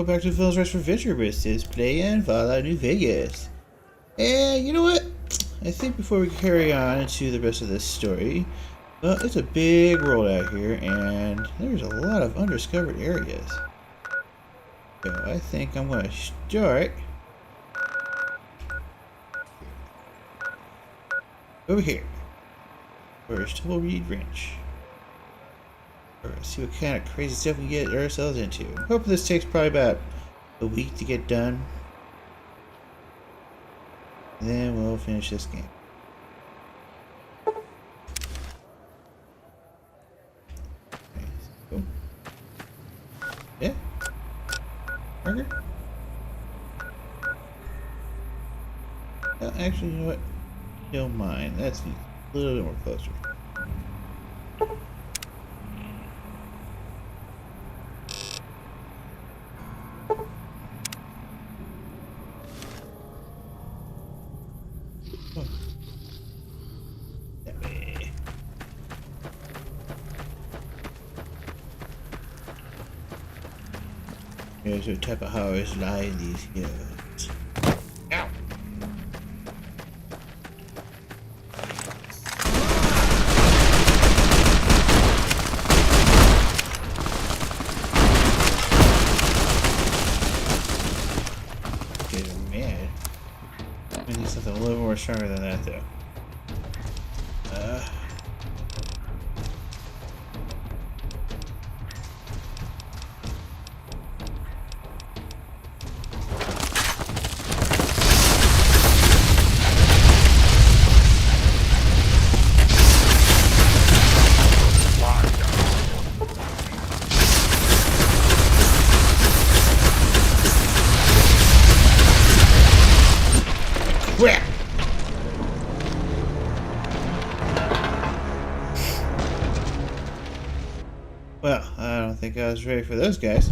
welcome back to Phil's Rest for Venture Business, playing Fallout New Vegas. And you know what? I think before we carry on into the rest of this story, well, it's a big world out here, and there's a lot of undiscovered areas. So I think I'm going to start over here. First, we'll read Wrench. Alright, see what kind of crazy stuff we get ourselves into. I'm hoping this takes probably about a week to get done. And then we'll finish this game. Okay, cool. Yeah? Burger? Well, actually, you know what? Don't mind. That's a little bit more closer. Here's what type of horrors lie in these hills. Ow! Getting mad. I need something a little more stronger than that, though. Crap! Well, I don't think I was ready for those guys.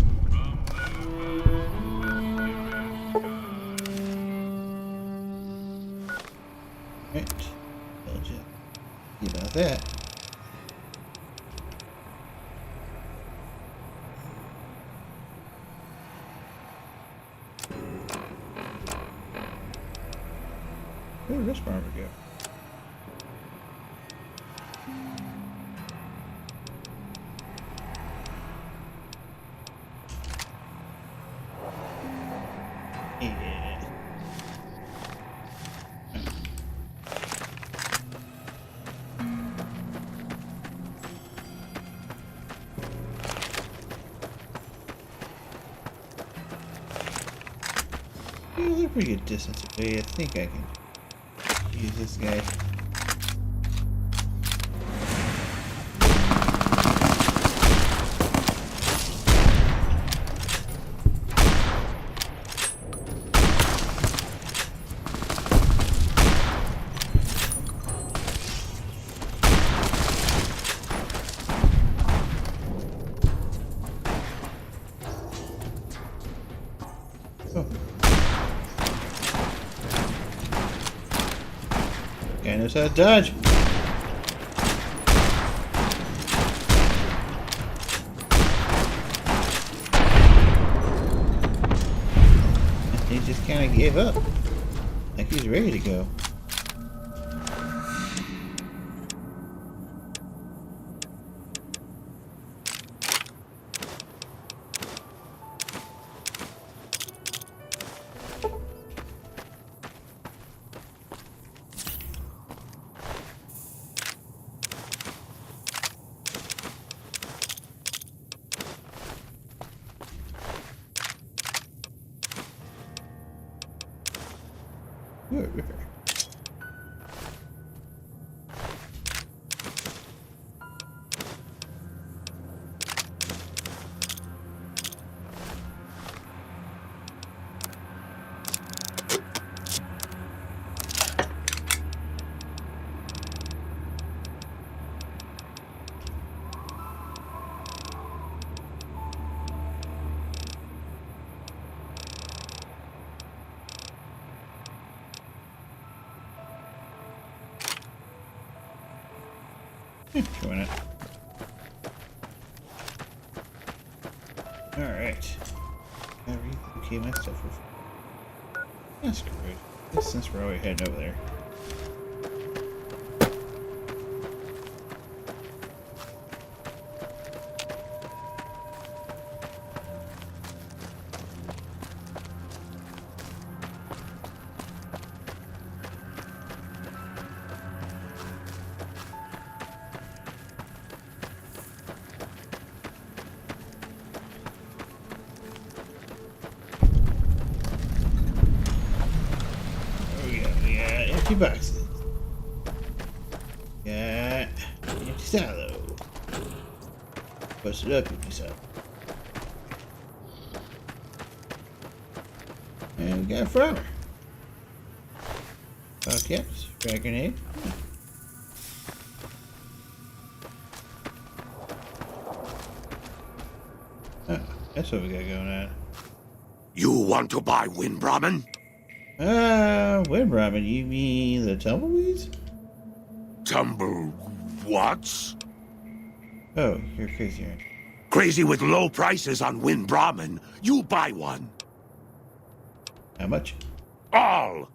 Right. Told you. See about that. Where did this farmer go? Yeah. Yeah, they're pretty good distance away. I think I can use this guy. Oh. Guy knows how to dodge. He just kind of gave up. Like he's ready to go. Good. Join it. Alright. Gotta okay, my stuff for. That's good. Since we're already heading over there. Empty boxes. Got empty silo. Bust it up, empty silo. And we got a flower. Caps, frag grenade. Oh, that's what we got going on. You want to buy Wind Brahmin? Wind Brahmin, you mean the tumbleweeds? Tumble what? Oh, you're crazy, aren't you? Crazy with low prices on Wind Brahmin. You buy one. How much? All.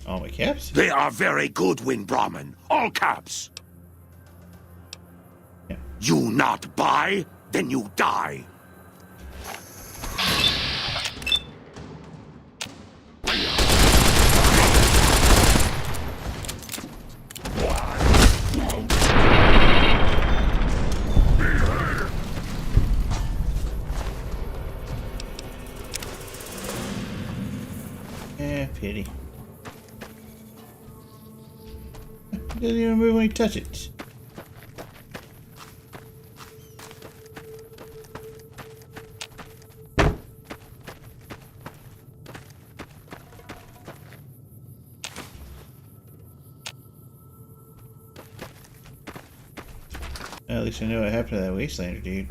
All my caps? They are very good Wind Brahmin. All caps. Yeah. You not buy, then you die. Pity. It doesn't even move when you touch it. At least I know what happened to that Wastelander dude.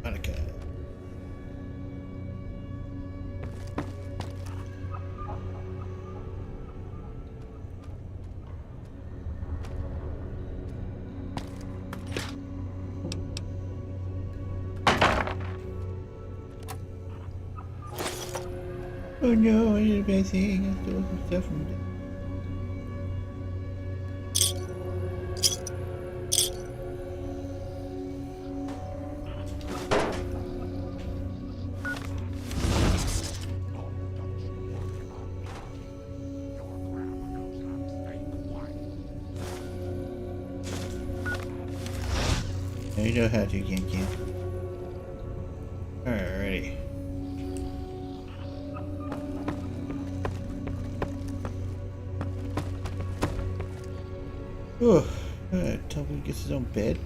Monica. Oh no, I did a bad thing. I stole some stuff from them. You know how to, Ken. Alrighty. Oh, Tumbleweed gets his own bed.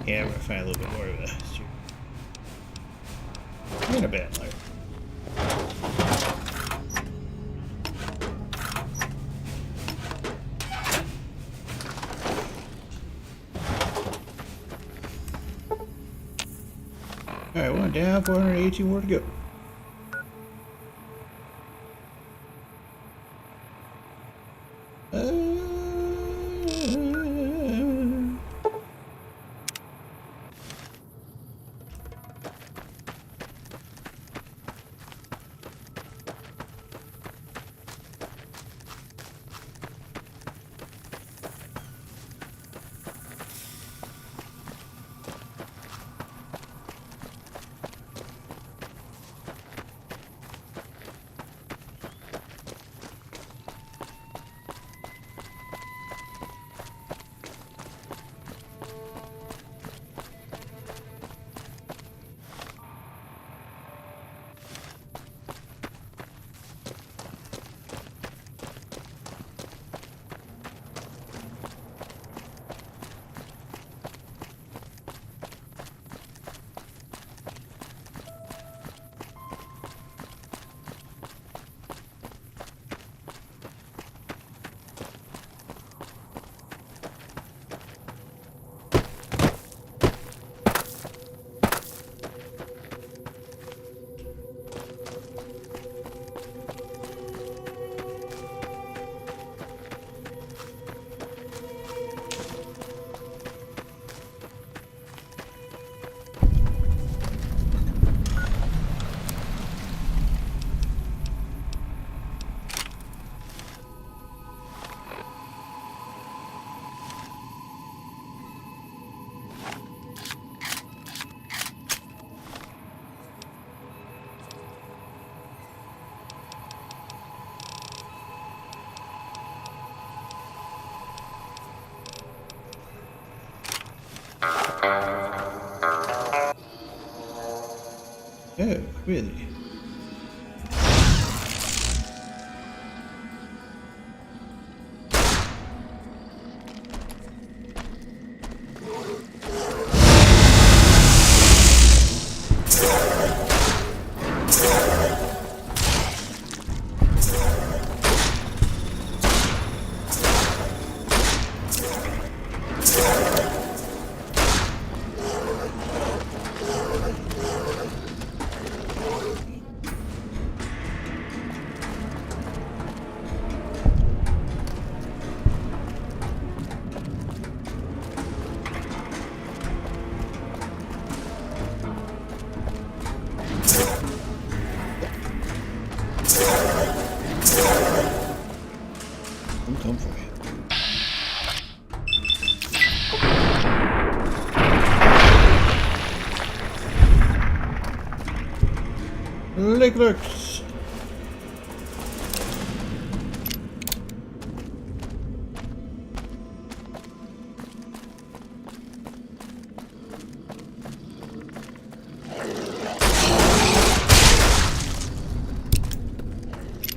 Yeah, we're gonna find a little bit more of that. In a bit, like. Alright, one down, 418 more to go. Oh, really? I'm coming for you. Lake lurks.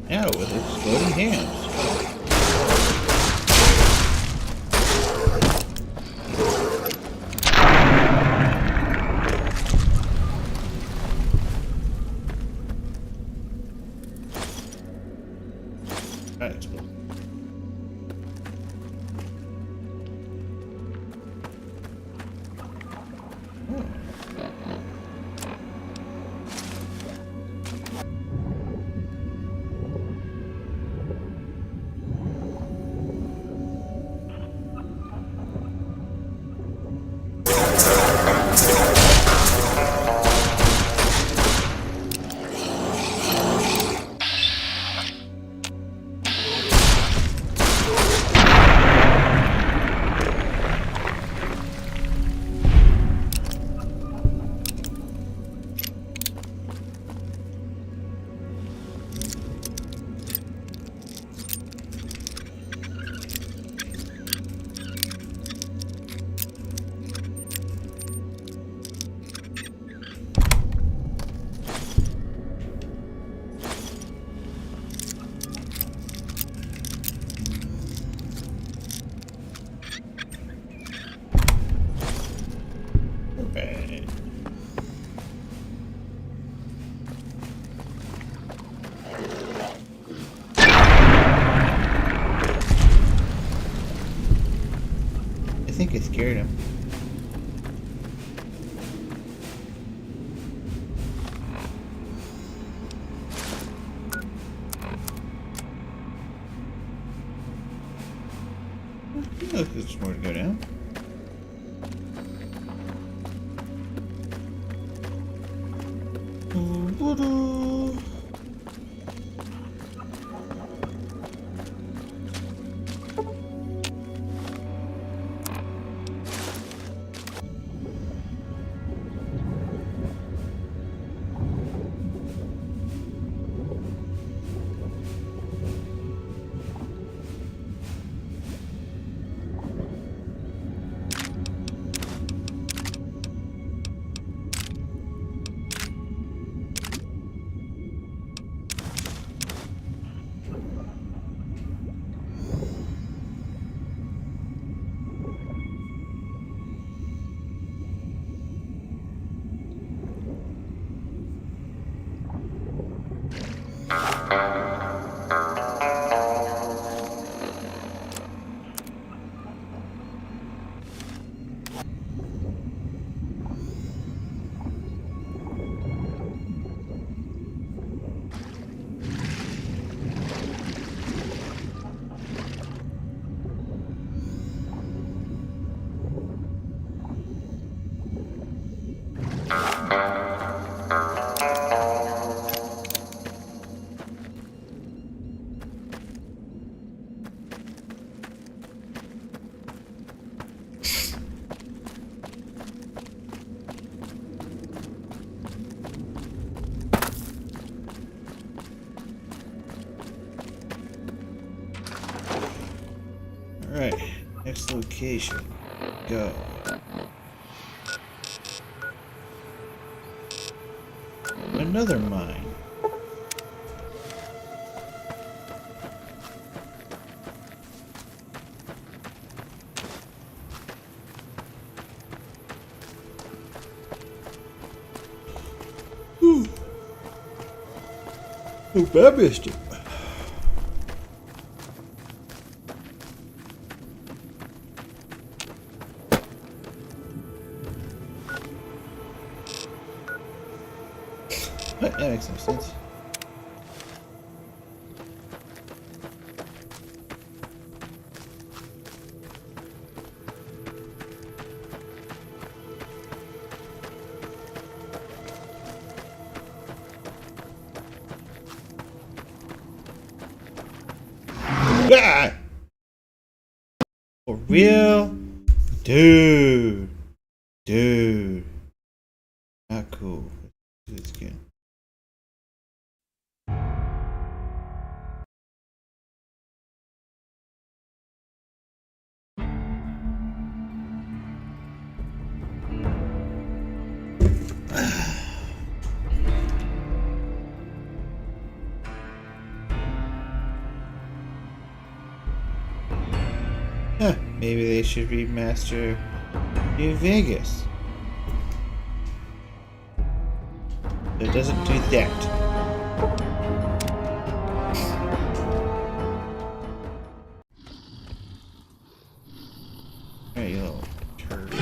Now with exploding hands. That explode. Right. I think I scared him. Look, there's more to go down. Woo-doo. Alright, next location. Go. another mine. Whew. Hope I missed it. That makes no sense. Ah! For real? Dude. Dude. Not cool. Let's do this again. Huh, maybe they should remaster New Vegas. It doesn't do that. Alright, you little turd.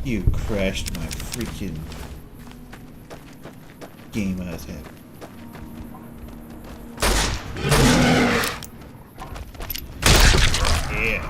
You crashed my freaking game I was having. Yeah.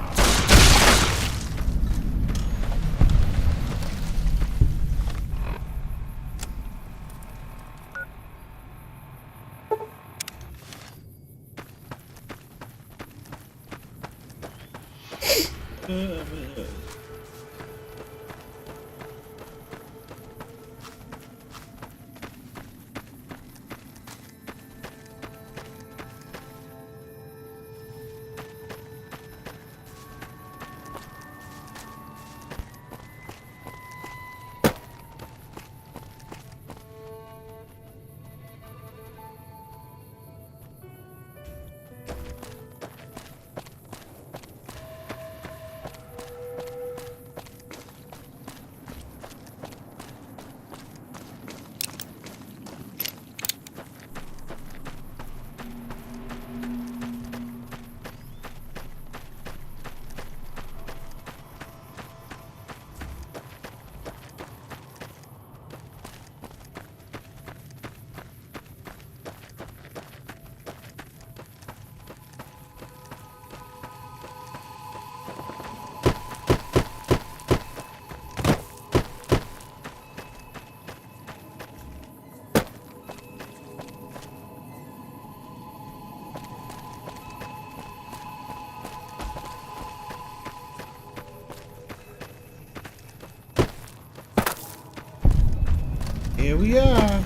Here we are.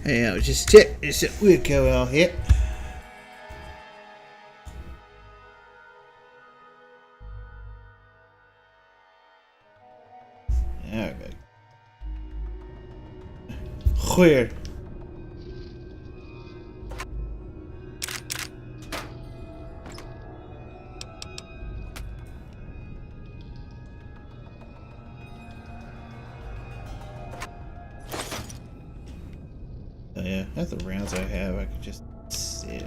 Yeah, just we'll go out here. Alright. Where? Oh yeah, that's the rounds I have. I could just sit.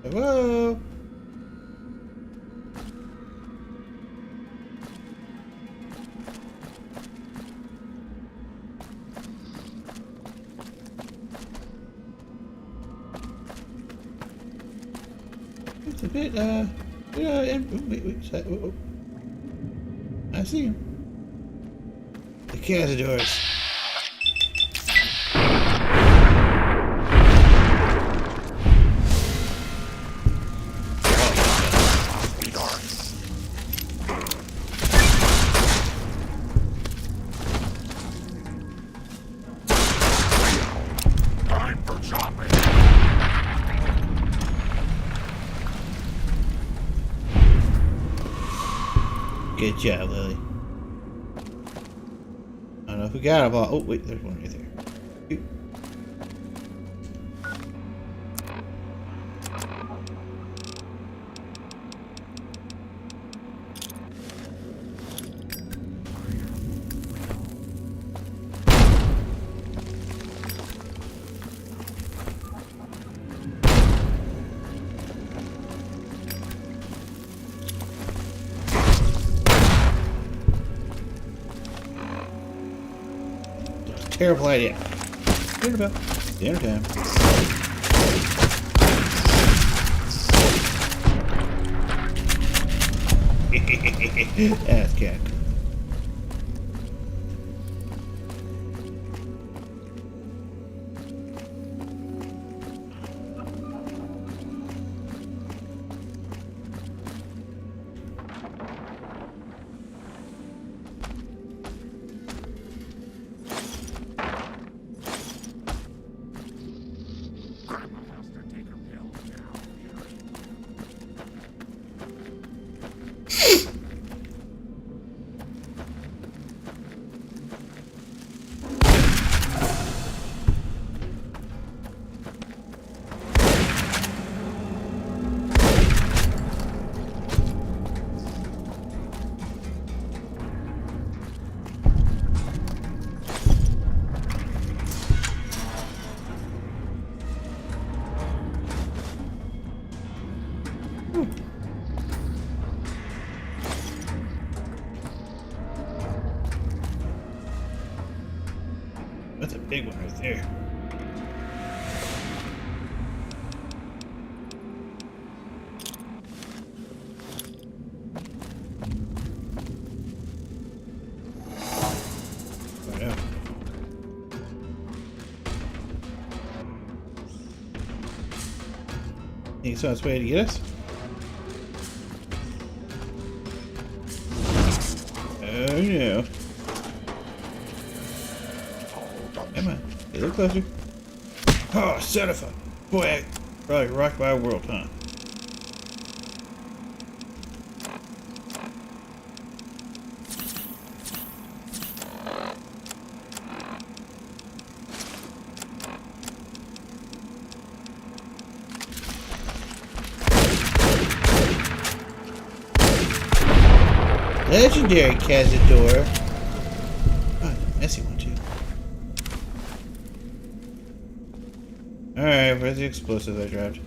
Hello? It's a bit, wait, is that, oh, I see him. The Cazadors. Time for chopping. Good job, Lily. I don't know if we got them all. Oh, wait, there's one right there. Oop. Terrible idea. Dinner bell. Dinner time. That's kind of cool. Grandma has to take her pills now. That's a big one right there. Oh, no. Think it's on its way to get us? Oh no. Come on, get a little closer. Oh, son of a... Boy, I probably rocked my world, huh? Legendary Cazador. Oh, messy one too. Alright, where's the explosives I dropped?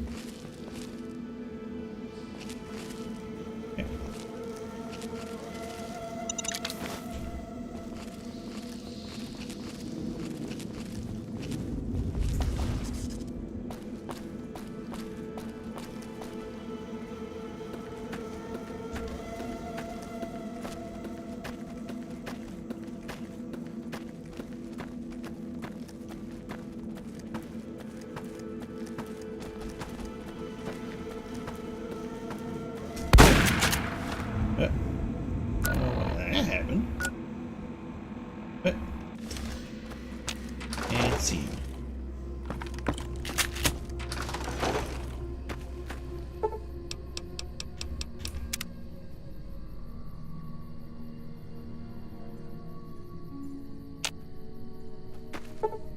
Okay. I don't know why that happened. But and see.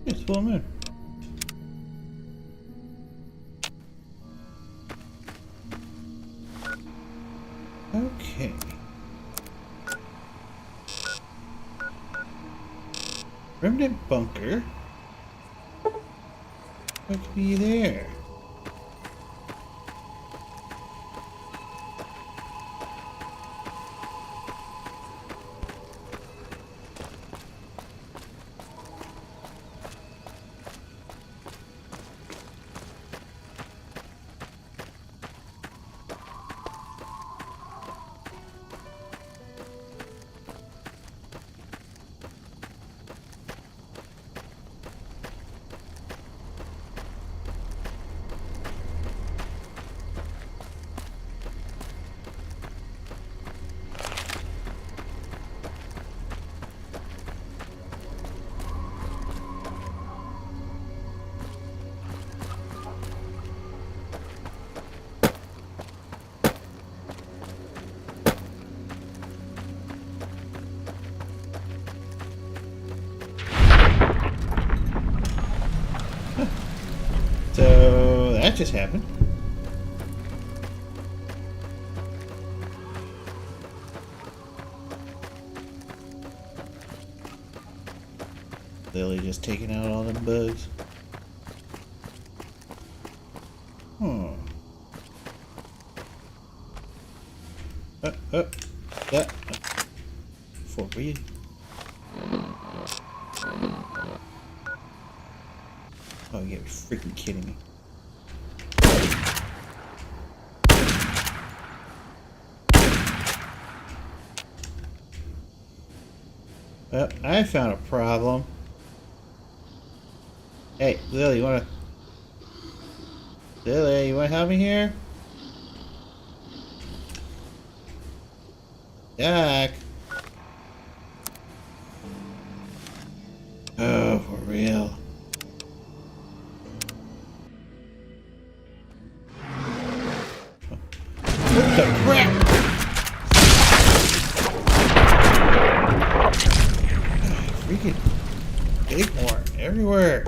It's full moon. Okay. Remnant bunker. What could be there? that just happened? Lily just taking out all them bugs. Yeah. For real. Oh, you're freaking kidding me. Well, I found a problem. Hey, Lily, you wanna help me here? Jack. Oh, for real. What the crap? Freaking bighorn everywhere.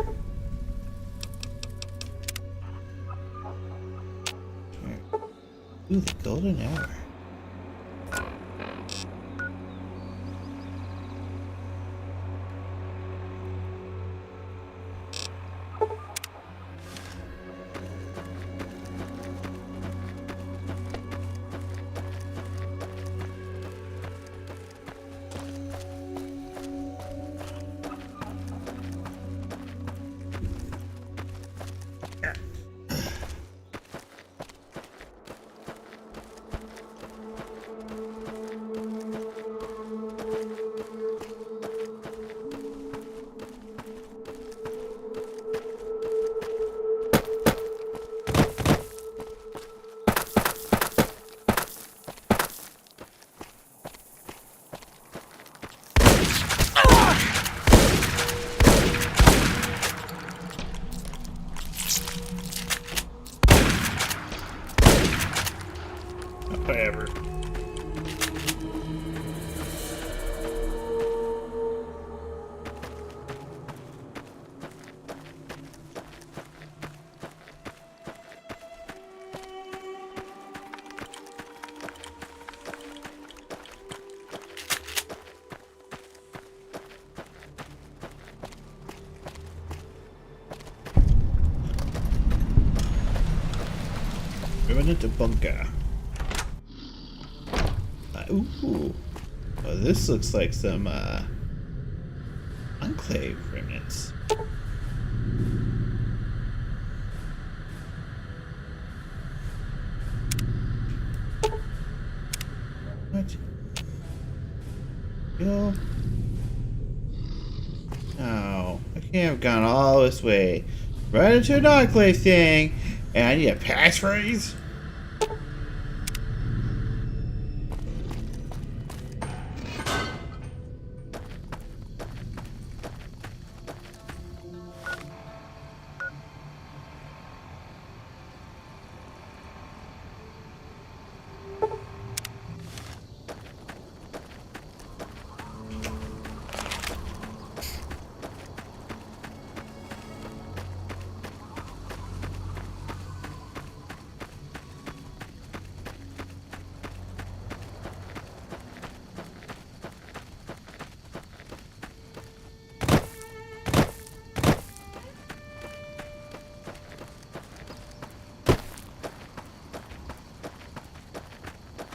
Ooh, the golden hour. Whatever. Remnant bunker. Ooh. Well, this looks like some Enclave remnants. What? Yo. No, I can't have gone all this way right into an Enclave thing, and I need a passphrase.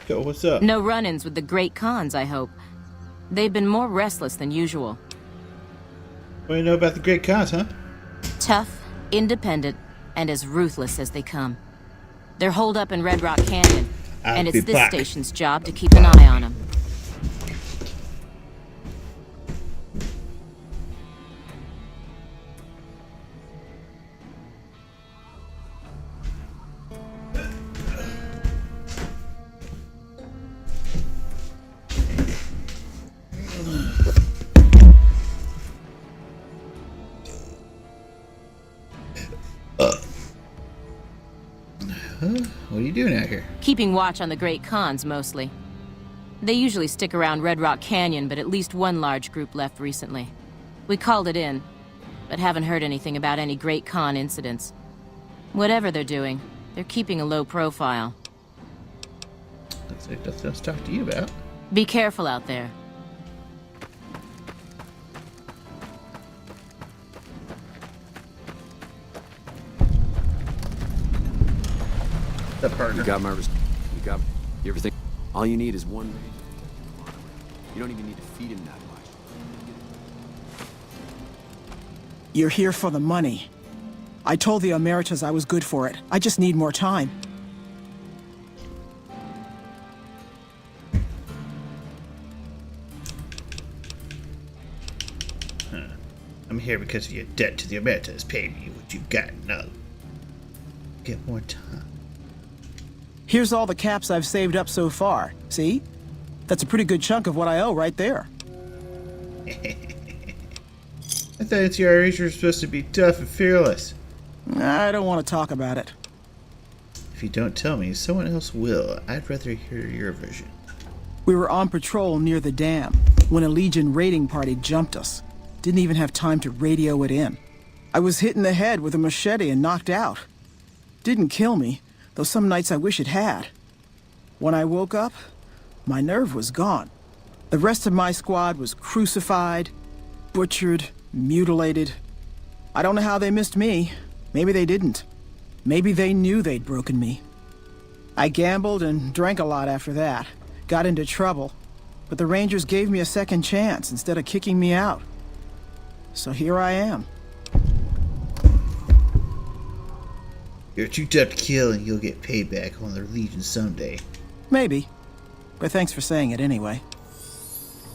Yo, what's up? No run-ins with the Great Khans, I hope. They've been more restless than usual. What do you know about the Great Khans, huh? Tough, independent, and as ruthless as they come. They're holed up in Red Rock Canyon, and it's this station's job to keep an eye on them. What are you doing out here? Keeping watch on the Great Khans, mostly. They usually stick around Red Rock Canyon, but at least one large group left recently. We called it in, but haven't heard anything about any Great Khan incidents. Whatever they're doing, they're keeping a low profile. Looks like nothing else to talk to you about. Be careful out there. The partner. You got my. You ever think? All you need is one ranger. You don't even need to feed him that much. You're here for the money. I told the Emeritus I was good for it. I just need more time. I'm here because of your debt to the Emeritus. Pay me what you've got. No. Get more time. Here's all the caps I've saved up so far. See? That's a pretty good chunk of what I owe right there. I thought NCRAs were supposed to be tough and fearless. I don't want to talk about it. If you don't tell me, someone else will. I'd rather hear your version. We were on patrol near the dam when a Legion raiding party jumped us. Didn't even have time to radio it in. I was hit in the head with a machete and knocked out. Didn't kill me, though some nights I wish it had. When I woke up, my nerve was gone. The rest of my squad was crucified, butchered, mutilated. I don't know how they missed me. Maybe they didn't. Maybe they knew they'd broken me. I gambled and drank a lot after that. Got into trouble. But the Rangers gave me a second chance instead of kicking me out. So here I am. You're too tough to kill and you'll get payback on the Legion someday. Maybe. But thanks for saying it anyway.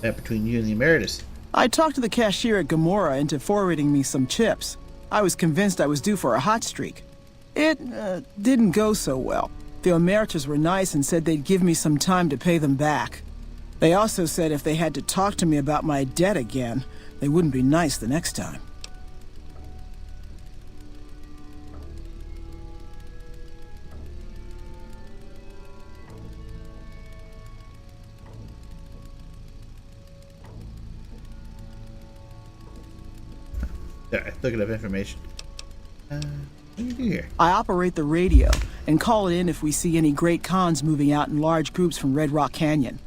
That between you and the Emeritus. I talked to the cashier at Gamora into forwarding me some chips. I was convinced I was due for a hot streak. It didn't go so well. The Emeritus were nice and said they'd give me some time to pay them back. They also said if they had to talk to me about my debt again, they wouldn't be nice the next time. Alright, looking up information. What do you do here? I operate the radio and call it in if we see any great cons moving out in large groups from Red Rock Canyon.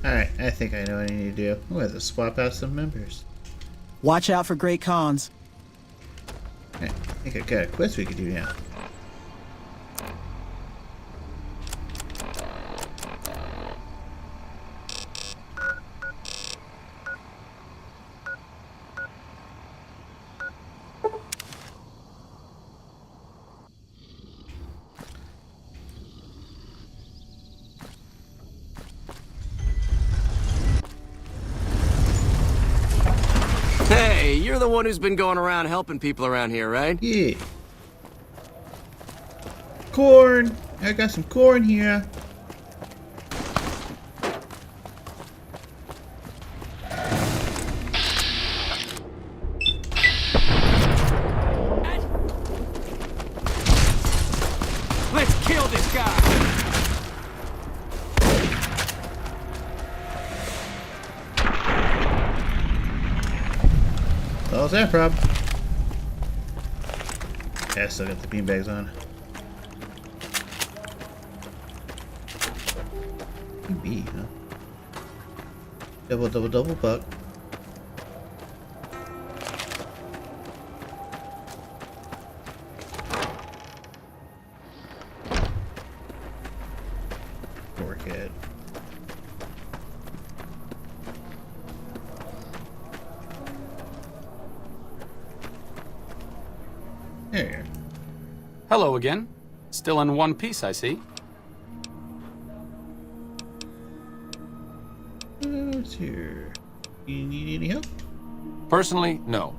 Alright, I think I know what I need to do. I'm going to swap out some members. Watch out for great cons. Alright, I think I got a quest we could do now. Hey, you're the one who's been going around helping people around here, right? Yeah. Corn! I got some corn here. Let's kill this guy! Solves that problem. Yeah, still got the beanbags on. B, huh? Double buck. Forehead. There. Hello again. Still in one piece, I see. What's here? You need any help? Personally, no.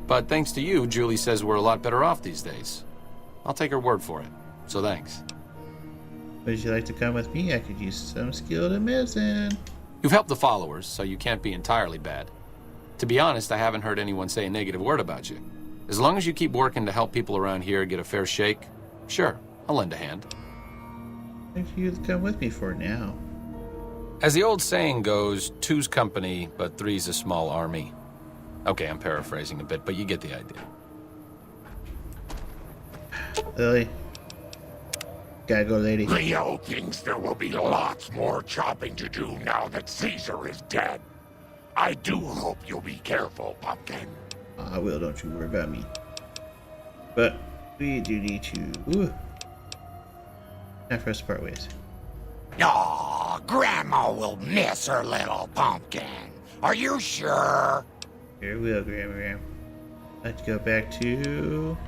But thanks to you, Julie says we're a lot better off these days. I'll take her word for it. So thanks. Would you like to come with me? I could use some skilled in medicine. You've helped the followers, so you can't be entirely bad. To be honest, I haven't heard anyone say a negative word about you. As long as you keep working to help people around here get a fair shake, sure, I'll lend a hand. Thank you to come with me for now. As the old saying goes, two's company, but three's a small army. Okay, I'm paraphrasing a bit, but you get the idea. Lily. Gotta go, lady. Leo thinks there will be lots more chopping to do now that Caesar is dead. I do hope you'll be careful, Pumpkin. I will, don't you worry about me. But we do need to... Ooh. Time for us to part ways. Aw, Grandma will miss her little pumpkin. Are you sure? Here we will, Graham. Let's go back to...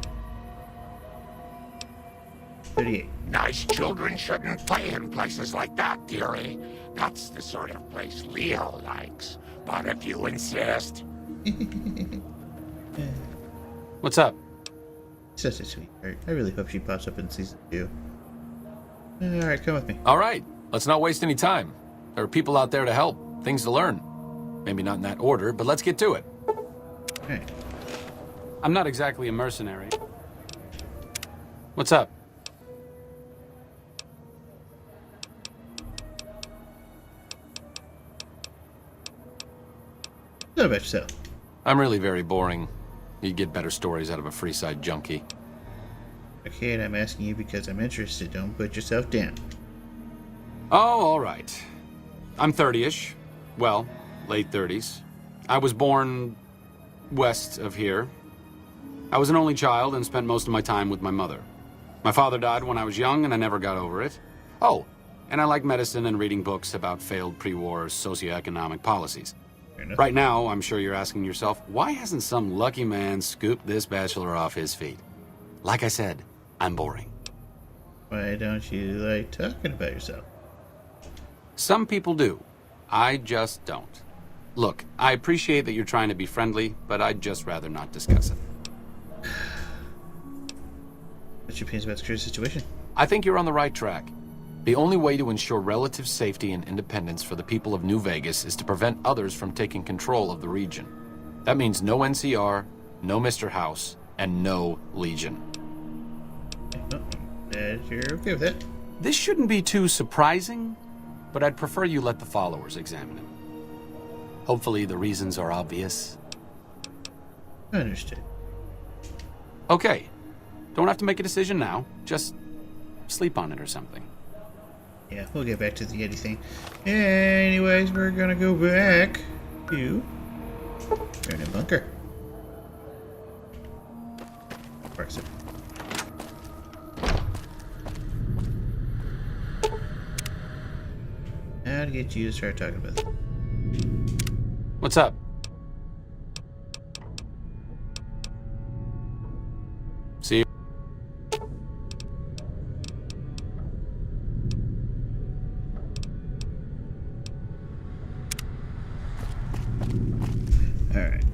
38. Nice children shouldn't play in places like that, dearie. That's the sort of place Leo likes. But if you insist... What's up? Such a sweetheart. I really hope she pops up in season 2. Alright, come with me. All right, let's not waste any time. There are people out there to help, things to learn. Maybe not in that order, but let's get to it. Alright. I'm not exactly a mercenary. What's up? What about yourself? I'm really very boring. You'd get better stories out of a Freeside junkie. Okay, and I'm asking you because I'm interested. Don't put yourself down. Oh, all right. I'm 30-ish. Well, late 30s. I was born west of here. I was an only child and spent most of my time with my mother. My father died when I was young and I never got over it. Oh, and I like medicine and reading books about failed pre-war socioeconomic policies. Right now, I'm sure you're asking yourself, why hasn't some lucky man scooped this bachelor off his feet? Like I said, I'm boring. Why don't you like talking about yourself? Some people do. I just don't. Look, I appreciate that you're trying to be friendly, but I'd just rather not discuss it. What's your opinions about the current situation? I think you're on the right track. The only way to ensure relative safety and independence for the people of New Vegas is to prevent others from taking control of the region. That means no NCR, no Mr. House, and no Legion. You're okay with that? This shouldn't be too surprising, but I'd prefer you let the followers examine it. Hopefully the reasons are obvious. Understood. Okay. Don't have to make a decision now. Just sleep on it or something. Yeah, we'll get back to the Yeti thing. Anyways, we're gonna go back to Vernon Bunker. Parks. How to get you to start talking about it. What's up? See you. All right.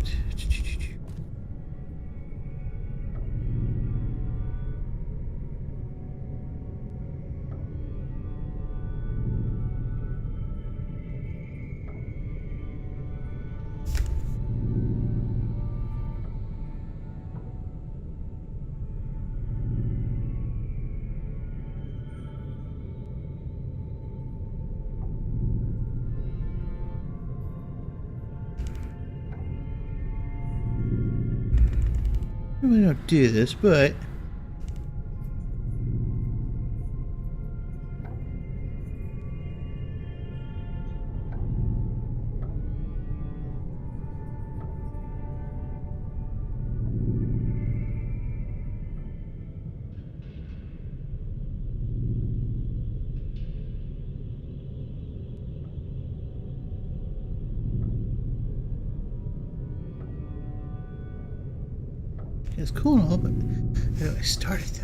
We don't do this, but it's cool and all, but how do I start it though?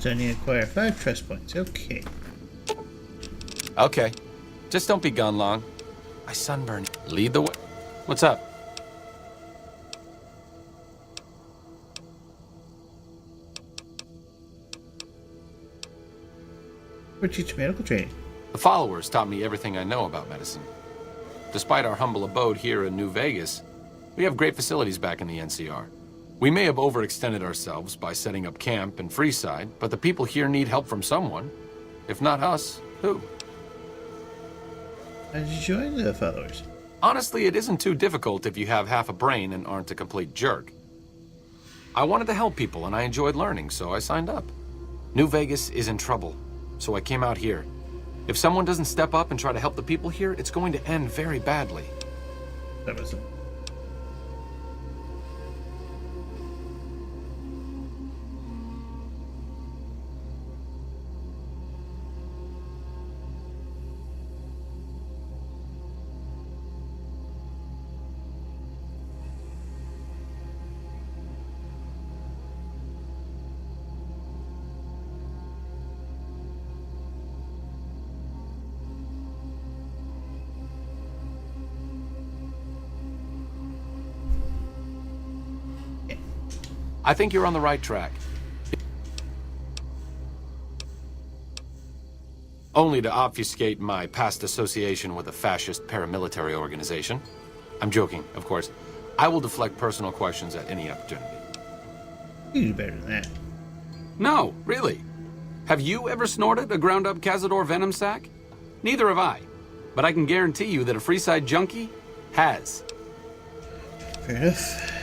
Suddenly acquire 5 trust points. Okay. Okay. Just don't be gone long. My sunburn. Lead the way. What's up? We're teaching medical training. The followers taught me everything I know about medicine. Despite our humble abode here in New Vegas, we have great facilities back in the NCR. We may have overextended ourselves by setting up camp in Freeside, but the people here need help from someone. If not us, who? How did you join the followers? Honestly, it isn't too difficult if you have half a brain and aren't a complete jerk. I wanted to help people and I enjoyed learning, so I signed up. New Vegas is in trouble, so I came out here. If someone doesn't step up and try to help the people here, it's going to end very badly. That was I think you're on the right track. Only to obfuscate my past association with a fascist paramilitary organization. I'm joking, of course. I will deflect personal questions at any opportunity. You do better than that. No, really. Have you ever snorted a ground-up Cazador venom sac? Neither have I. But I can guarantee you that a Freeside junkie has. Fair enough.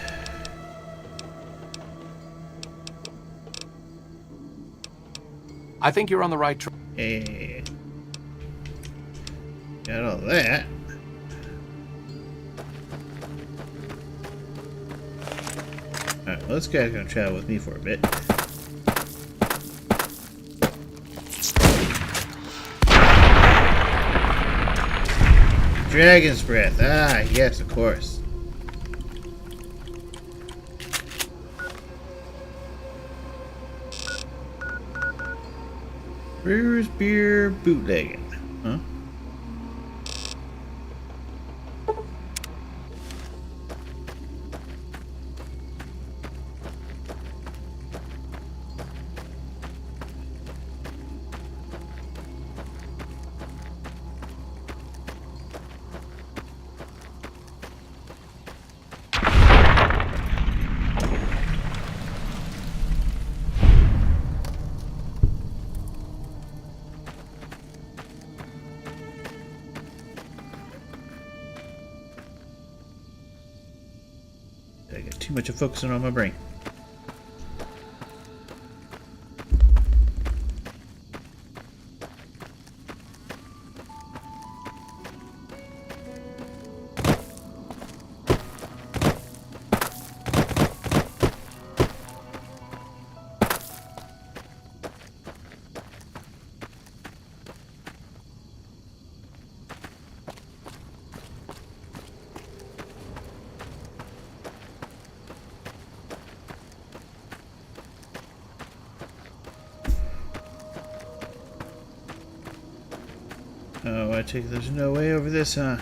I think you're on the right track. Hey. Got all that. Alright, well, this guy's gonna travel with me for a bit. Dragon's Breath. Ah, yes, of course. Brewer's Beer bootlegging. Huh? I got too much of focusing on my brain. Oh, I take it there's no way over this, huh?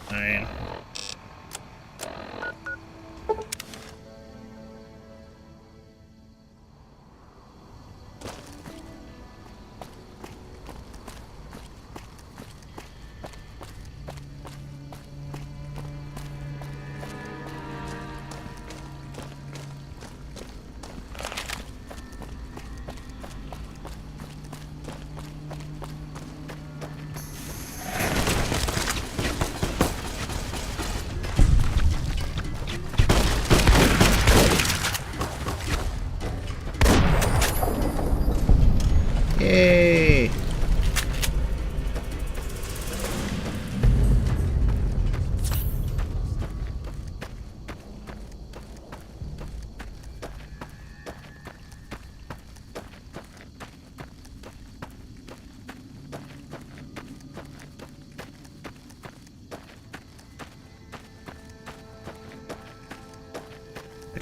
Fine.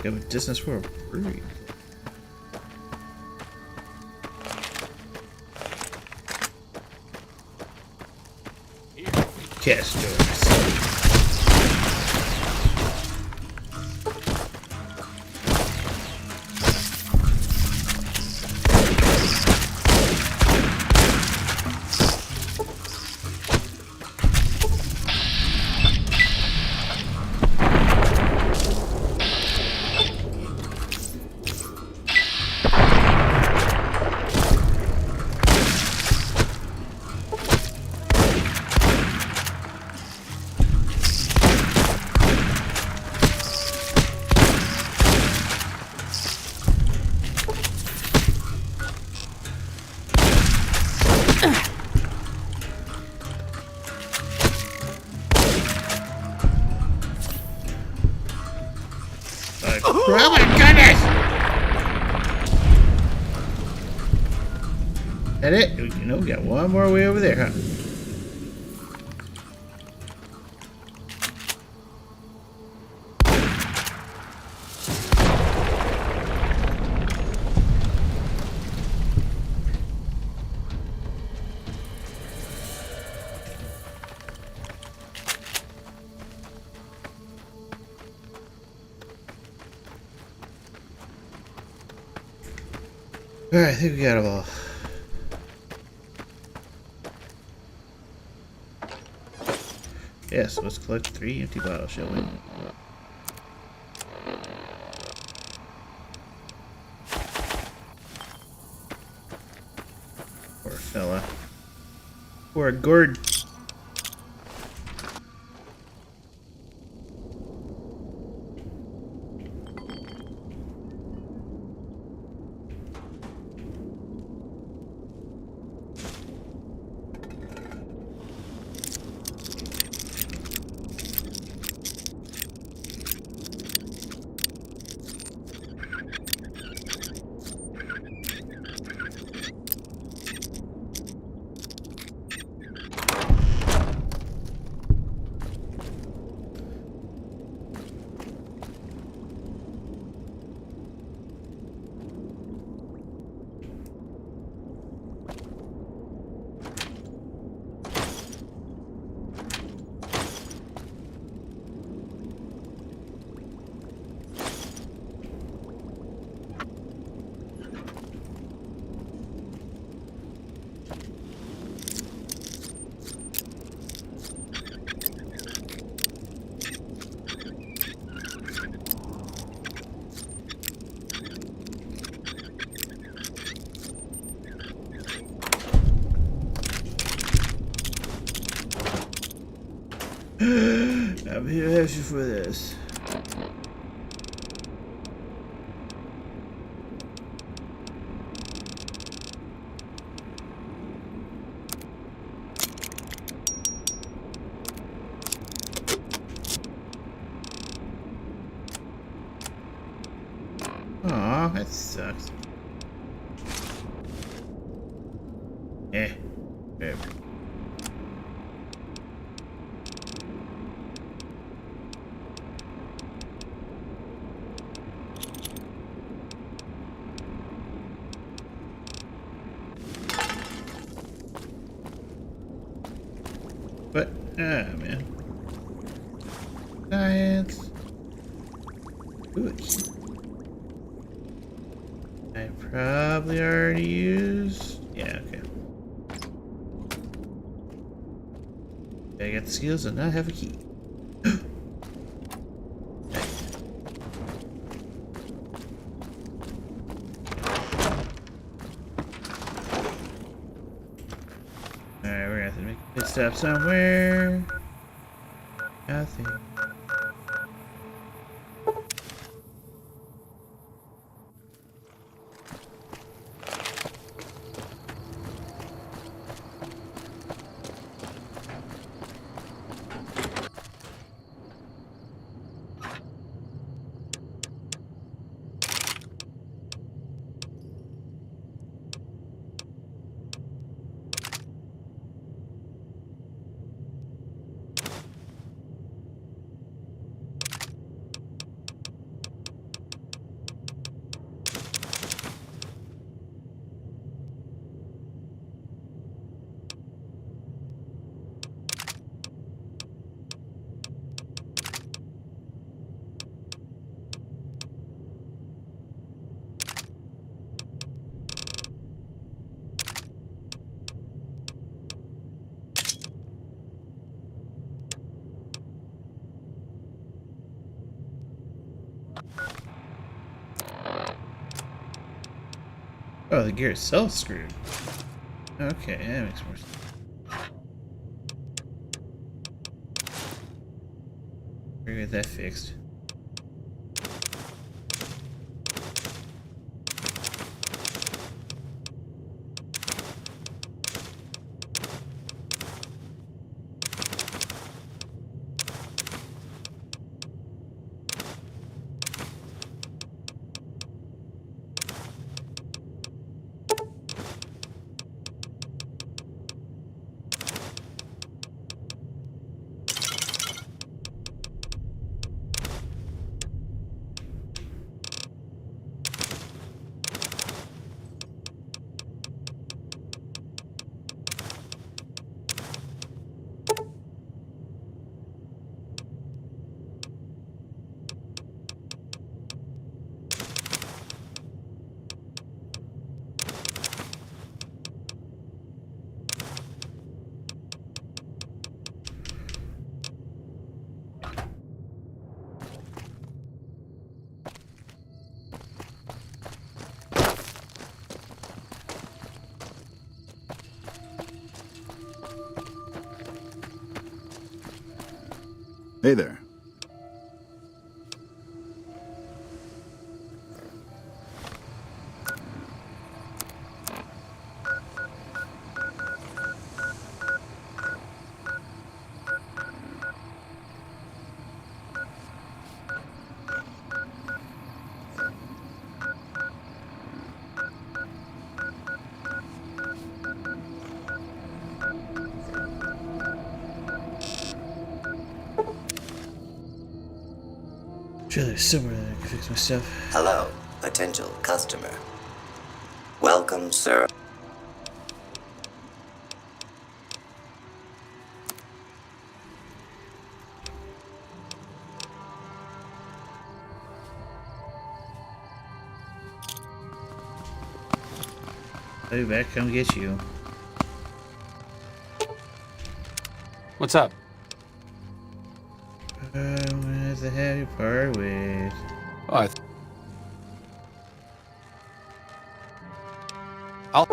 pick up a distance for a brewery. Castors. Oh my goodness! That it? You know, we got one more way over there, huh? Alright, I think we got them all. Yes, let's collect 3 empty bottles, shall we? Poor fella. Poor Gord. I'm here to ask you for this. Aw, that sucks. Whatever. But, man. Science. Good. I probably already used. Yeah, okay. I got the skills and not have a key. Alright, we're gonna have to make a pit stop somewhere. Nothing. Oh, the gear itself screwed. Okay, that makes more sense. We're gonna get that fixed. Hey there. Sure, there's somewhere that I can fix my stuff. Hello, potential customer. Welcome, sir. I'll be back, come get you. What's up? I want to have you part with. Oh, I'll...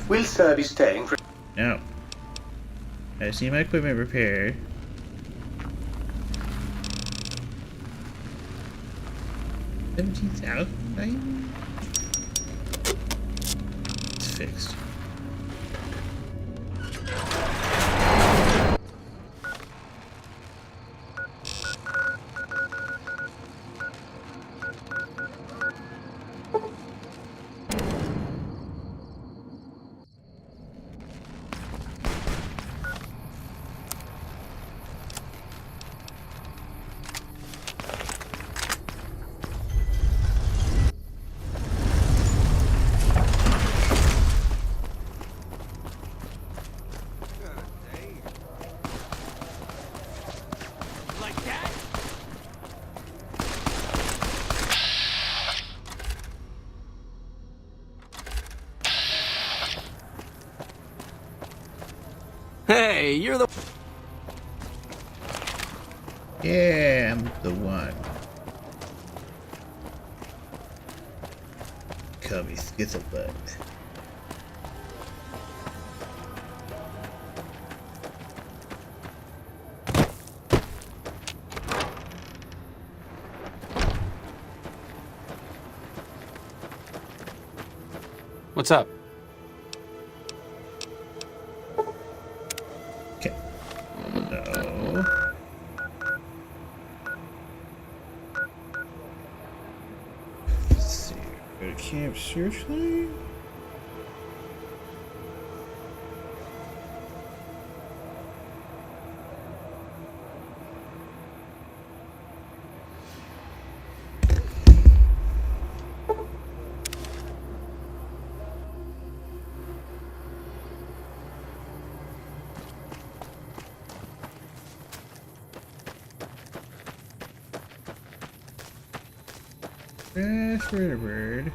Will sir be staying for... No. I just need my equipment repaired. $17,000? It's fixed. Hey, you're the... Yeah, I'm the one. Call me Schizobutt. What's up? Okay. No. Let's see. Go to Camp Searchlight. Crash Bird.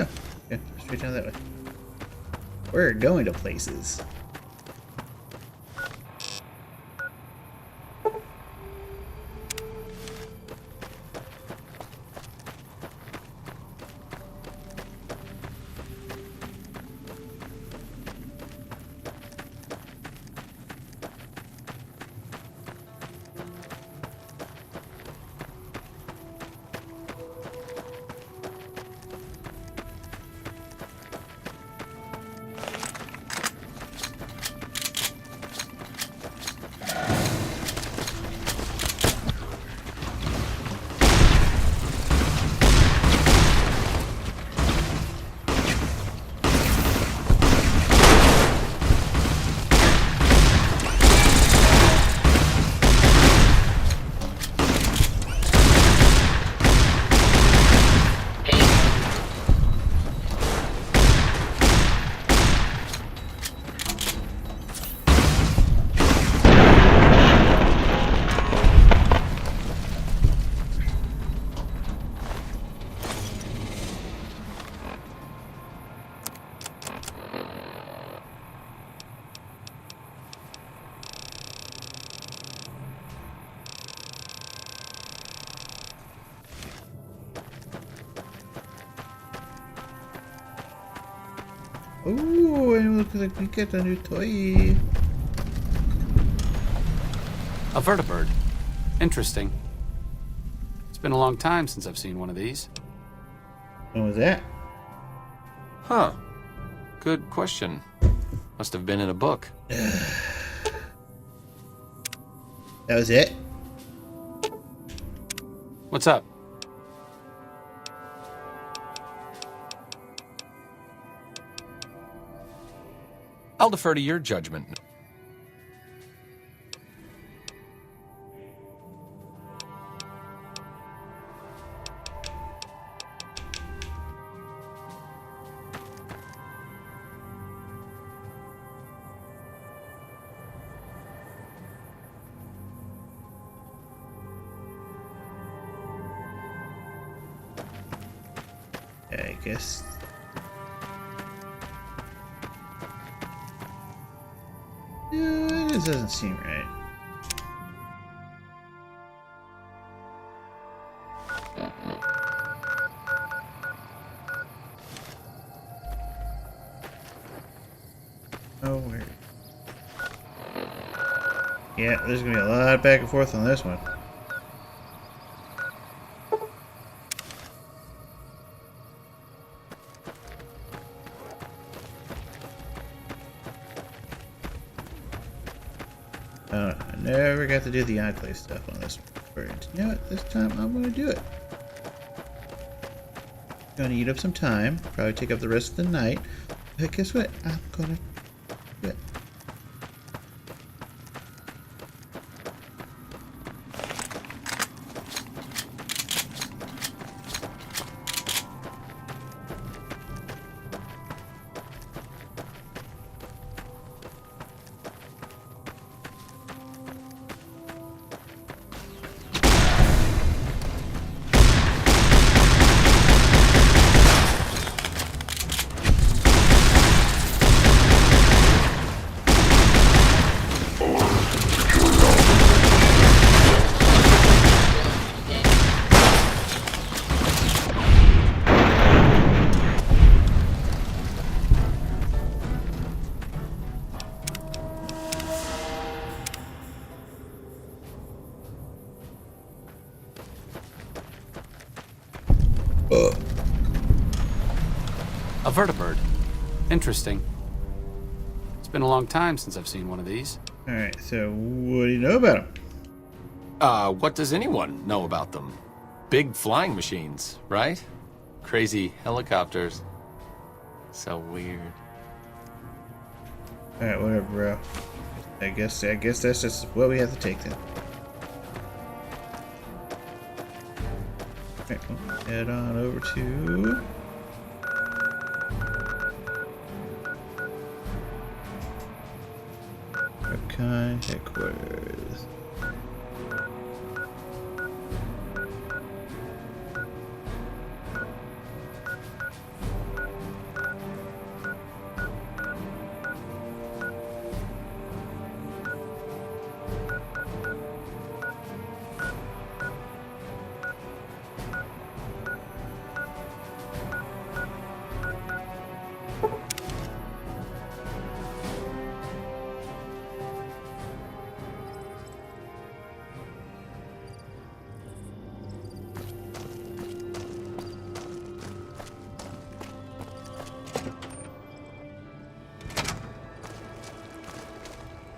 Oh, yeah, straight down that way. We're going to places. Ooh, and look like we get a new toy. A vertibird. Interesting. It's been a long time since I've seen one of these. When was that? Huh. Good question. Must have been in a book. That was it? What's up? I'll defer to your judgment. I guess. Yeah, this doesn't seem right. Oh, where? Yeah, there's gonna be a lot back and forth on this one. I never got to do the enclave stuff on this one. You know what? This time I'm gonna do it. Gonna eat up some time. Probably take up the rest of the night. But guess what? I'm gonna do it. A vertibird. Interesting. It's been a long time since I've seen one of these. Alright, so what do you know about them? What does anyone know about them? Big flying machines, right? Crazy helicopters. So weird. Alright, whatever, bro. I guess that's just what we have to take then. Alright, we'll head on over to Archon headquarters.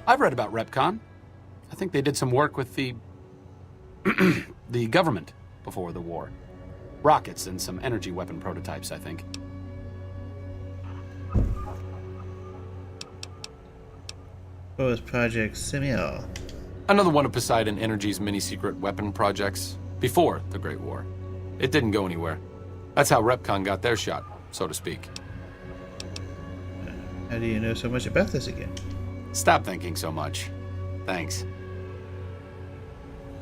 I've read about REPCON. I think they did some work with the the government before the war. Rockets and some energy weapon prototypes, I think. What was Project Samuel? Another one of Poseidon Energy's mini-secret weapon projects before the Great War. It didn't go anywhere. That's how REPCON got their shot, so to speak. How do you know so much about this again? Stop thinking so much. Thanks.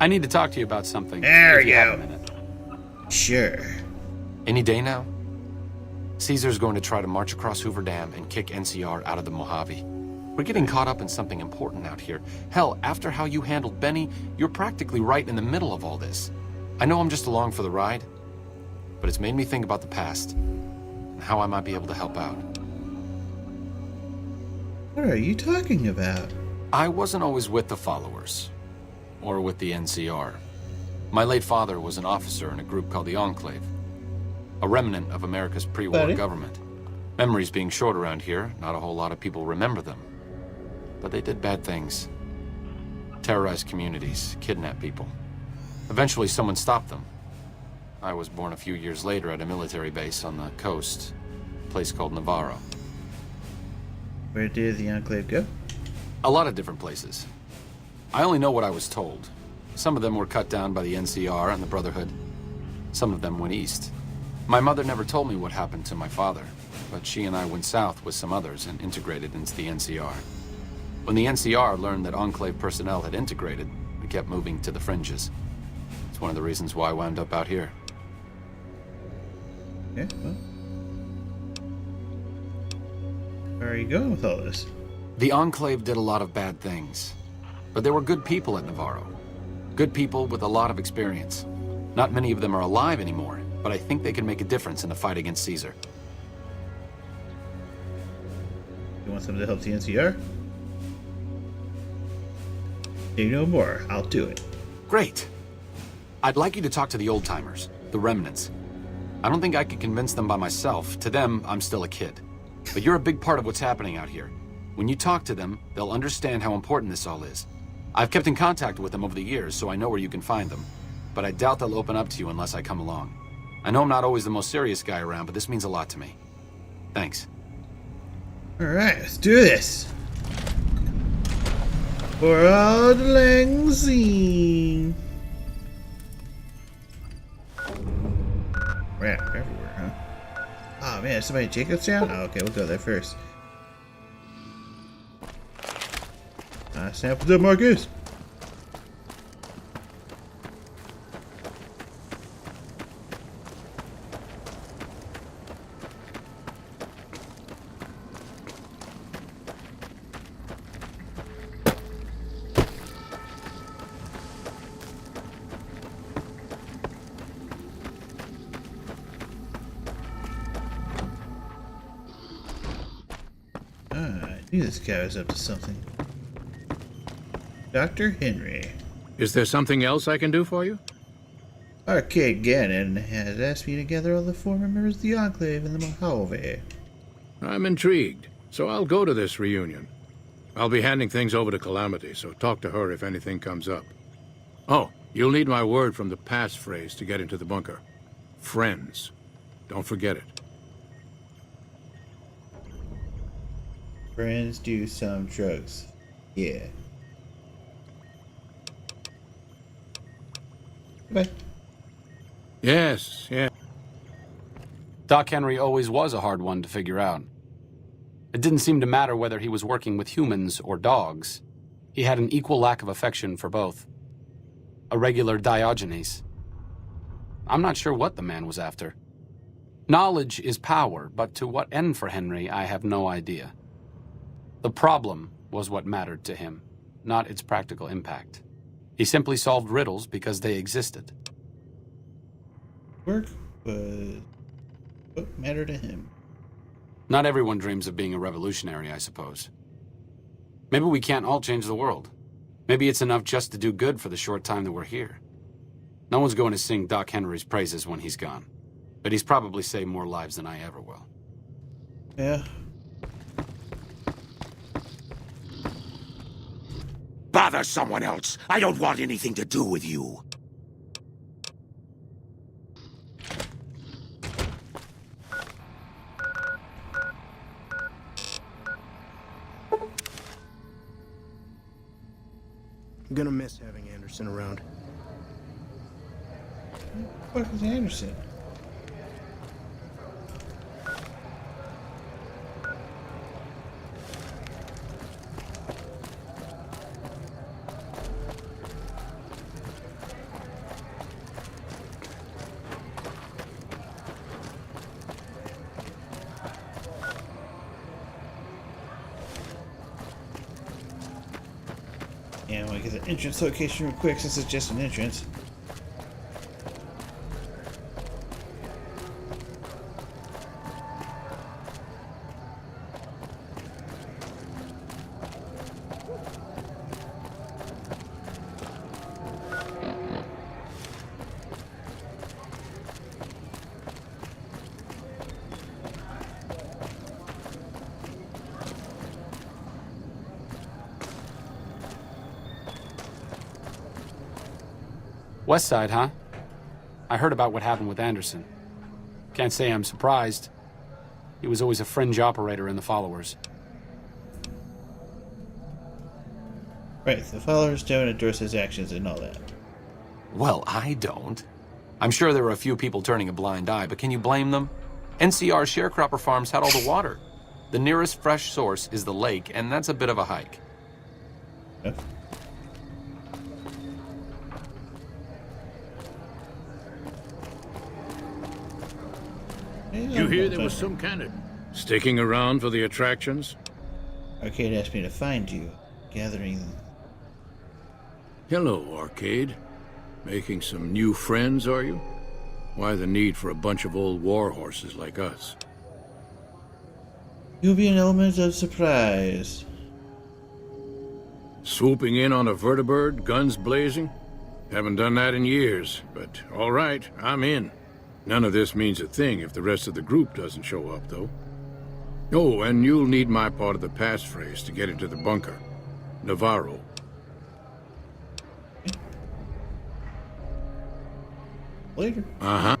I need to talk to you about something. There if you have go. a minute. Sure. Any day now? Caesar's going to try to march across Hoover Dam and kick NCR out of the Mojave. We're getting caught up in something important out here. Hell, after how you handled Benny, you're practically right in the middle of all this. I know I'm just along for the ride, but it's made me think about the past and how I might be able to help out. What are you talking about? I wasn't always with the followers, or with the NCR. My late father was an officer in a group called the Enclave, a remnant of America's pre-war government. Memories being short around here, not a whole lot of people remember them. But they did bad things. Terrorized communities, kidnapped people. Eventually someone stopped them. I was born a few years later at a military base on the coast, a place called Navarro. Where did the Enclave go? A lot of different places. I only know what I was told. Some of them were cut down by the NCR and the Brotherhood. Some of them went east. My mother never told me what happened to my father, but she and I went south with some others and integrated into the NCR. When the NCR learned that Enclave personnel had integrated, we kept moving to the fringes. It's one of the reasons why I wound up out here. Yeah, well. Where are you going with all this? The Enclave did a lot of bad things, but there were good people at Navarro. Good people with a lot of experience. Not many of them are alive anymore, but I think they can make a difference in the fight against Caesar. You want something to help the NCR? Say no more. I'll do it. Great. I'd like you to talk to the old-timers, the remnants. I don't think I could convince them by myself. To them, I'm still a kid. But you're a big part of what's happening out here. When you talk to them, they'll understand how important this all is. I've kept in contact with them over the years, so I know where you can find them. But I doubt they'll open up to you unless I come along. I know I'm not always the most serious guy around, but this means a lot to me. Thanks. Alright, let's do this. For all the Langzine. Crap, everywhere, huh? Oh man, is somebody at Jacobstown? Oh, okay, we'll go there first. Samples up, Marcus. I knew this guy was up to something. Dr. Henry. Is there something else I can do for you? Arcade Gannon has asked me to gather all the former members of the Enclave in the Mojave. I'm intrigued, so I'll go to this reunion. I'll be handing things over to Calamity, so talk to her if anything comes up. Oh, you'll need my word from the passphrase to get into the bunker. Friends. Don't forget it. Friends do some drugs. Yeah. Bye. Yes, yeah. Doc Henry always was a hard one to figure out. It didn't seem to matter whether he was working with humans or dogs. He had an equal lack of affection for both. A regular Diogenes. I'm not sure what the man was after. Knowledge is power, but to what end for Henry, I have no idea. The problem was what mattered to him, not its practical impact. He simply solved riddles because they existed. Work was what mattered to him. Not everyone dreams of being a revolutionary, I suppose. Maybe we can't all change the world. Maybe it's enough just to do good for the short time that we're here. No one's going to sing Doc Henry's praises when he's gone. But he's probably saved more lives than I ever will. Yeah. Bother someone else. I don't want anything to do with you. I'm gonna miss having Anderson around. What is Anderson? Yeah, I want to get the entrance location real quick since it's just an entrance. West Side, huh? I heard about what happened with Anderson. Can't say I'm surprised. He was always a fringe operator in the followers. Right, the followers don't endorse his actions and all that. Well, I don't. I'm sure there were a few people turning a blind eye, but can you blame them? NCR sharecropper farms had all the water. The nearest fresh source is the lake, and that's a bit of a hike. Yeah. You hear there was some kind of sticking around for the attractions? Arcade asked me to find you, gathering. Hello, Arcade. Making some new friends, are you? Why the need for a bunch of old war horses like us? You'll be an element of surprise. Swooping in on a vertibird, guns blazing? Haven't done that in years, but all right, I'm in. None of this means a thing if the rest of the group doesn't show up, though. Oh, and you'll need my part of the passphrase to get into the bunker. Navarro. Later. Uh-huh.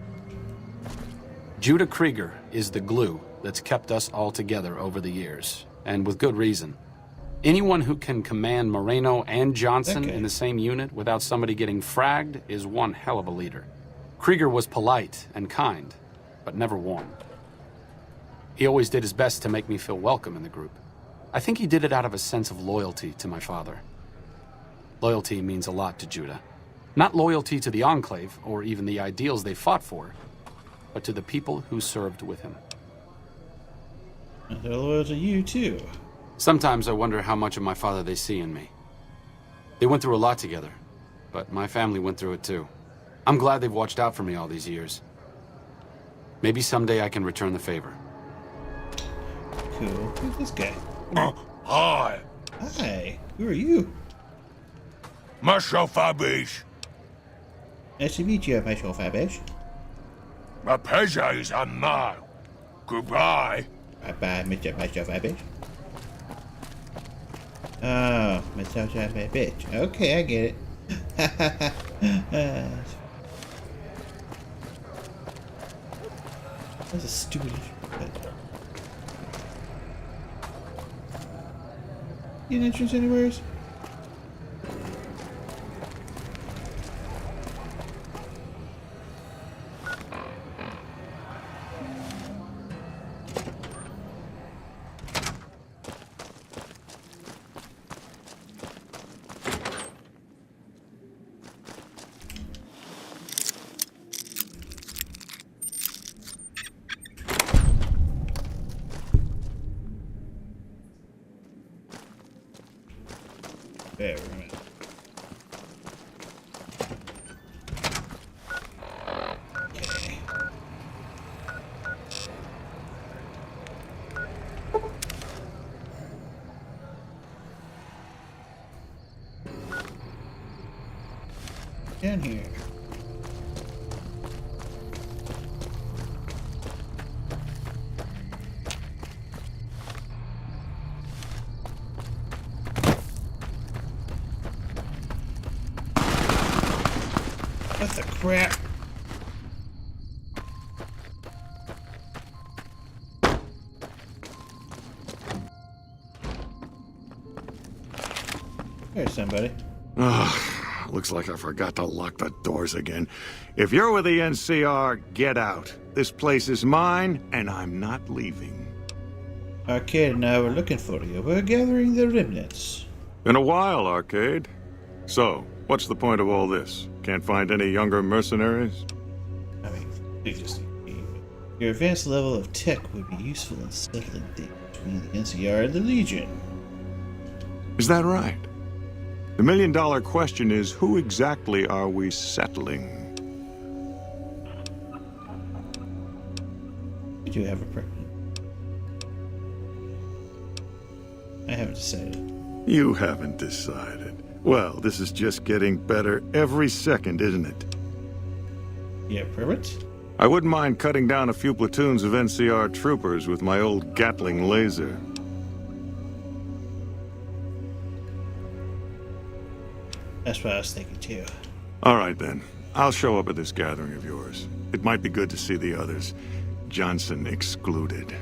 Judah Krieger is the glue that's kept us all together over the years, and with good reason. Anyone who can command Moreno and Johnson in the same unit without somebody getting fragged is one hell of a leader. Krieger was polite and kind, but never warm. He always did his best to make me feel welcome in the group. I think he did it out of a sense of loyalty to my father. Loyalty means a lot to Judah. Not loyalty to the Enclave, or even the ideals they fought for, but to the people who served with him. They're loyal to you, too. Sometimes I wonder how much of my father they see in me. They went through a lot together, but my family went through it too. I'm glad they've watched out for me all these years. Maybe someday I can return the favor. Cool. Who's this guy? Hi. Hi. Who are you? Myself, Abish. Nice to meet you, myself, Abish. My pleasure is mine. Goodbye. Bye-bye, myself, Abish. Oh, myself, Abish. Okay, I get it. That's a stupid. You an entrance anywheres? There, we're in. Okay. Down here. crap. There's somebody. Looks like I forgot to lock the doors again. If you're with the NCR, get out. This place is mine, and I'm not leaving. Arcade and I were looking for you. We're gathering the remnants. Been a while, Arcade. So, what's the point of all this? Can't find any younger mercenaries? I mean, they just... Your advanced level of tech would be useful in settling things between the NCR and the Legion. Is that right? The million-dollar question is, who exactly are we settling? I do have a preference. I haven't decided. You haven't decided. Well, this is just getting better every second, isn't it? Yeah, preference? I wouldn't mind cutting down a few platoons of NCR troopers with my old Gatling laser. That's what I was thinking too. All right, then. I'll show up at this gathering of yours. It might be good to see the others. Johnson excluded.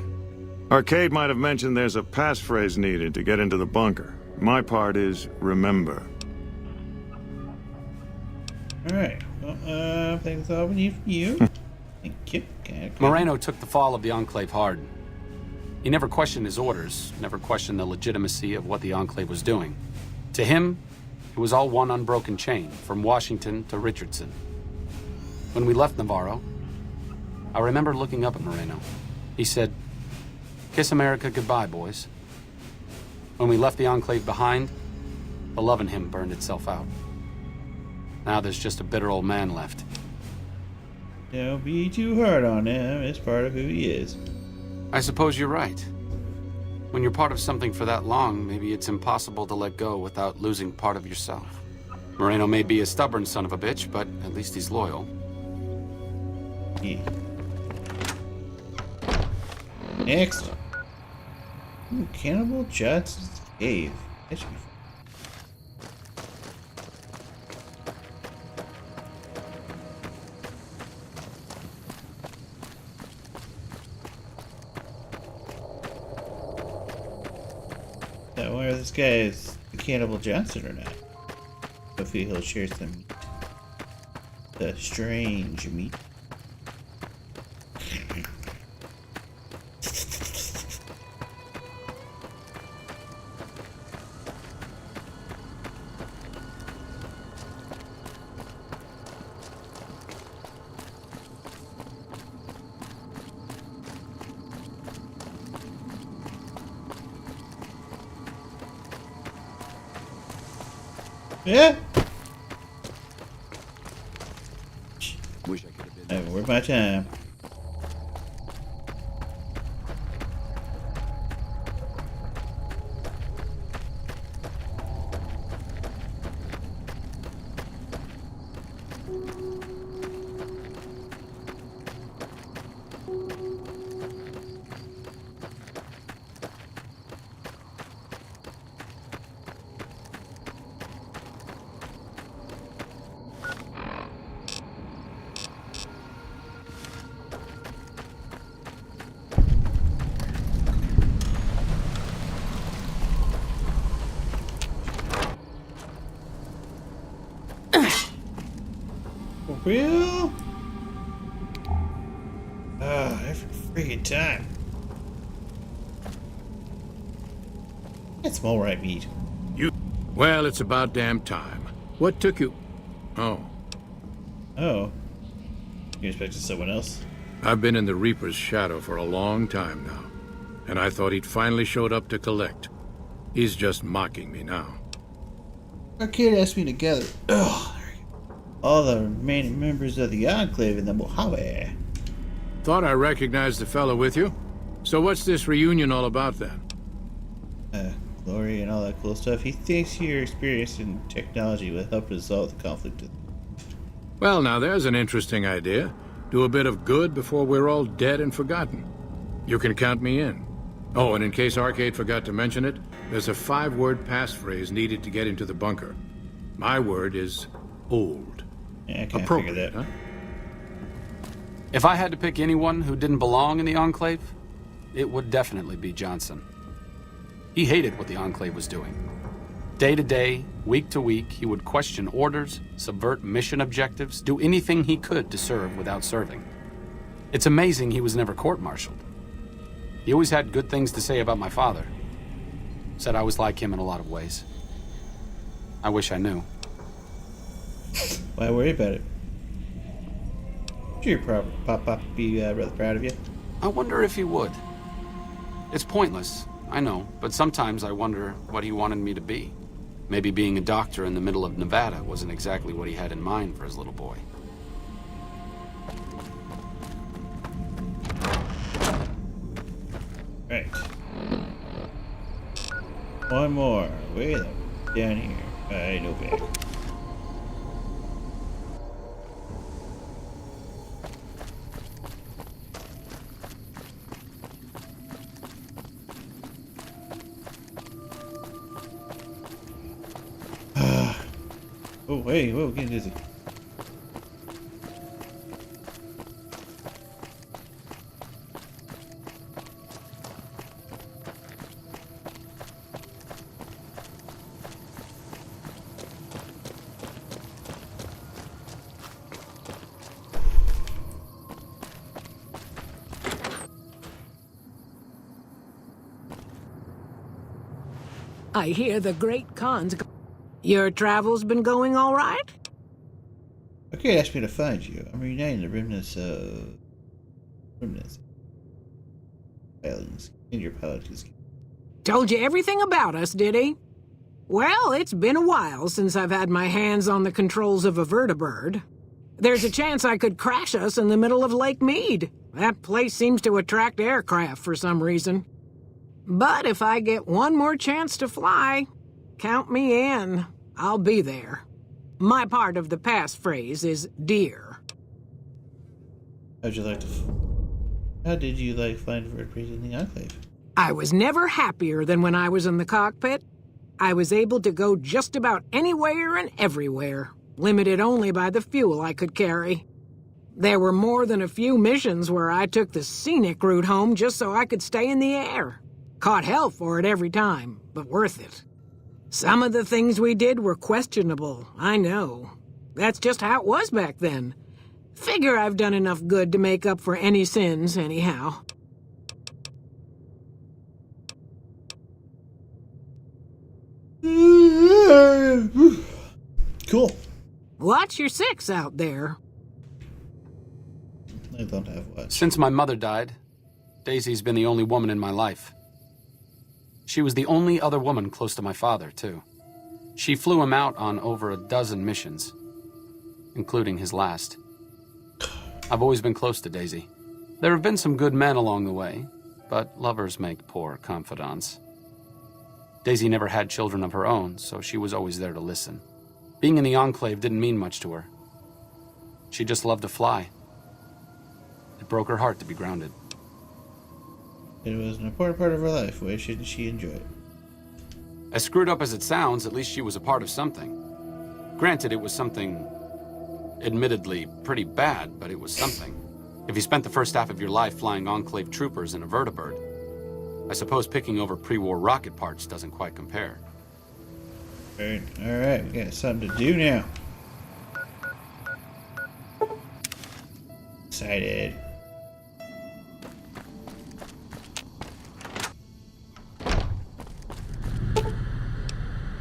Arcade might have mentioned there's a passphrase needed to get into the bunker. My part is remember. Alright. Well, I think that's all we need from you. Thank you. Okay. Moreno took the fall of the Enclave hard. He never questioned his orders, never questioned the legitimacy of what the Enclave was doing. To him, it was all one unbroken chain, from Washington to Richardson. When we left Navarro, I remember looking up at Moreno. He said, "Kiss America goodbye, boys." When we left the Enclave behind, the love in him burned itself out. Now there's just a bitter old man left. Don't be too hard on him. It's part of who he is. I suppose you're right. When you're part of something for that long, maybe it's impossible to let go without losing part of yourself. Moreno may be a stubborn son of a bitch, but at least he's loyal. Yeah. Next. Ooh, Cannibal Johnson's Cave. That should be fun. I wonder if this guy is the Cannibal Johnson or not. Hopefully he'll share some meat. The strange meat. Yeah. Wish I could have been I haven't worked my time. For real? Every freaking time. That's more right meat. Well, it's about damn time. What took you? Oh, Oh. You expected someone else? I've been in the Reaper's shadow for a long time now, and I thought he'd finally showed up to collect. He's just mocking me now. Arcade asked me to gather all the remaining members of the Enclave in the Mojave. Thought I recognized the fellow with you. So what's this reunion all about then? Glory and all that cool stuff. He thinks your experience in technology will help resolve the conflict. Well, now there's an interesting idea. Do a bit of good before we're all dead and forgotten. You can count me in. Oh, and in case Arcade forgot to mention it, there's a 5-word passphrase needed to get into the bunker. My word is old. Yeah, I can't figure Appropriate, that. huh? If I had to pick anyone who didn't belong in the Enclave, it would definitely be Johnson. He hated what the Enclave was doing. Day to day, week to week, he would question orders, subvert mission objectives, do anything he could to serve without serving. It's amazing he was never court-martialed. He always had good things to say about my father. Said I was like him in a lot of ways. I wish I knew. Why worry about it? Sure, your Pop be rather proud of you. I wonder if he would. It's pointless, I know, but sometimes I wonder what he wanted me to be. Maybe being a doctor in the middle of Nevada wasn't exactly what he had in mind for his little boy. Right. One more. Way down here. I know back. Oh, wait, whoa, getting dizzy. I hear the Great Khan's... Your travels been going all right? Okay, ask me to find you. I'm reuniting the remnants of... Islands in your piloting. Told you everything about us, did he? Well, it's been a while since I've had my hands on the controls of a vertibird. There's a chance I could crash us in the middle of Lake Mead. That place seems to attract aircraft for some reason. But if I get one more chance to fly, count me in. I'll be there. My part of the passphrase is dear. How did you like flying vertebrates in the Enclave? I was never happier than when I was in the cockpit. I was able to go just about anywhere and everywhere, limited only by the fuel I could carry. There were more than a few missions where I took the scenic route home just so I could stay in the air. Caught hell for it every time, but worth it. Some of the things we did were questionable, I know. That's just how it was back then. Figure I've done enough good to make up for any sins, anyhow. Cool. Watch your six out there. I don't have what. Since my mother died, Daisy's been the only woman in my life. She was the only other woman close to my father, too. She flew him out on over a dozen missions, including his last. I've always been close to Daisy. There have been some good men along the way, but lovers make poor confidants. Daisy never had children of her own, so she was always there to listen. Being in the Enclave didn't mean much to her. She just loved to fly. It broke her heart to be grounded. It was an important part of her life. Why shouldn't she enjoy it? As screwed up as it sounds, at least she was a part of something. Granted, it was something admittedly pretty bad, but it was something. If you spent the first half of your life flying Enclave troopers in a vertibird, I suppose picking over pre-war rocket parts doesn't quite compare. Alright, we got something to do now. Excited.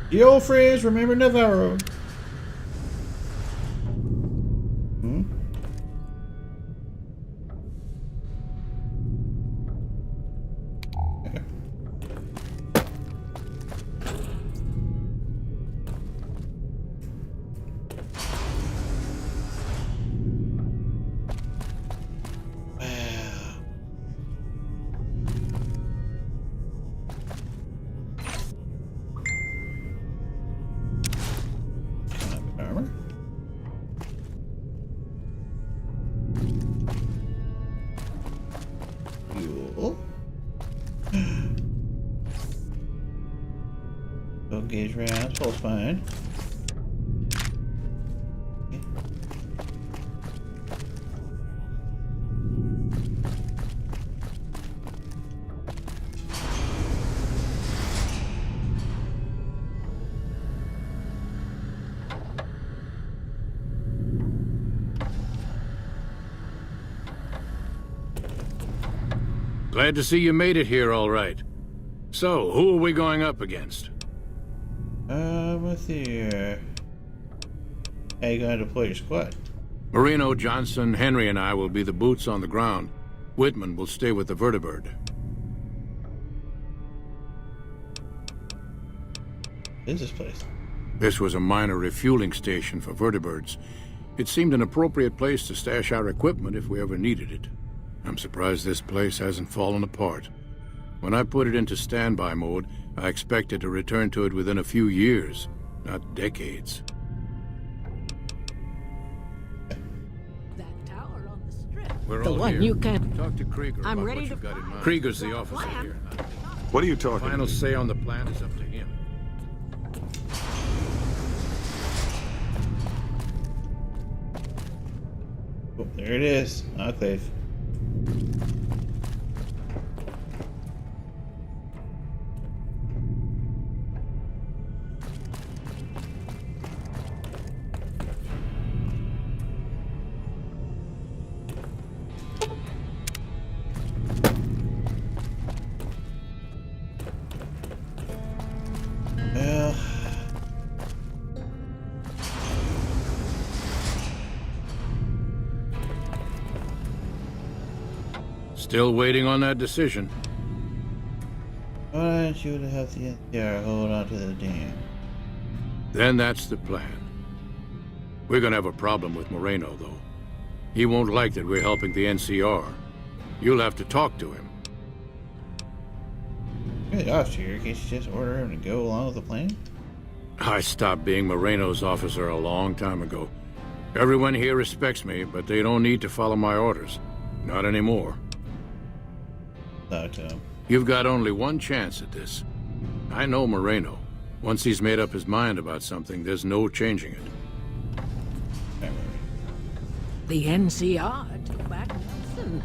The old phrase, remember Navarro. Gauge rounds, hold fine. Okay. Glad to see you made it here all right. So, who are we going up against? Let's see here. How you gonna deploy your squad? Moreno, Johnson, Henry, and I will be the boots on the ground. Whitman will stay with the vertibird. What is this place? This was a minor refueling station for vertibirds. It seemed an appropriate place to stash our equipment if we ever needed it. I'm surprised this place hasn't fallen apart. When I put it into standby mode, I expected to return to it within a few years, not decades. That tower on the strip. We're The all one here. you can. Talk to Krieger I'm about ready what to you've got in mind. fly. Krieger's the officer Plan. here. What are you talking Final say on the plan is up to him. Oh, there it is. Enclave. Well, Still waiting on that decision. why don't you have the NCR hold on to the dam? Then that's the plan. We're gonna have a problem with Moreno, though. He won't like that we're helping the NCR. You'll have to talk to him. You're the officer here. Can't you just order him to go along with the plan? I stopped being Moreno's officer a long time ago. Everyone here respects me, but they don't need to follow my orders. Not anymore. Talk to him. You've got only one chance at this. I know Moreno. Once he's made up his mind about something, there's no changing it. The NCR took back Nelson.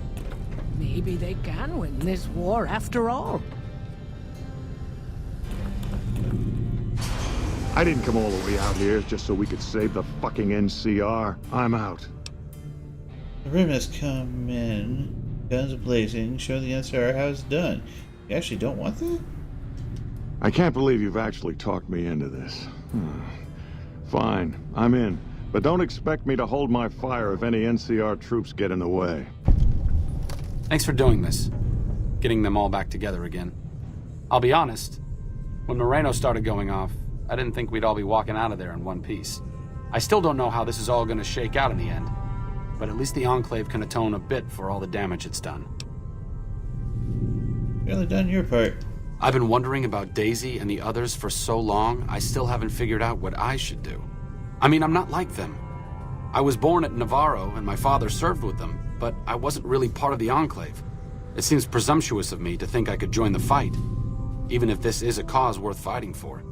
Maybe they can win this war after all. I didn't come all the way out here just so we could save the fucking NCR. I'm out. The room has come in. Guns blazing. Show the NCR how it's done. You actually don't want that? I can't believe you've actually talked me into this. Fine, I'm in. But don't expect me to hold my fire if any NCR troops get in the way. Thanks for doing this. Getting them all back together again. I'll be honest, when Moreno started going off, I didn't think we'd all be walking out of there in one piece. I still don't know how this is all gonna shake out in the end, but at least the Enclave can atone a bit for all the damage it's done. You really done your part. I've been wondering about Daisy and the others for so long, I still haven't figured out what I should do. I mean, I'm not like them. I was born at Navarro and my father served with them, but I wasn't really part of the Enclave. It seems presumptuous of me to think I could join the fight, even if this is a cause worth fighting for.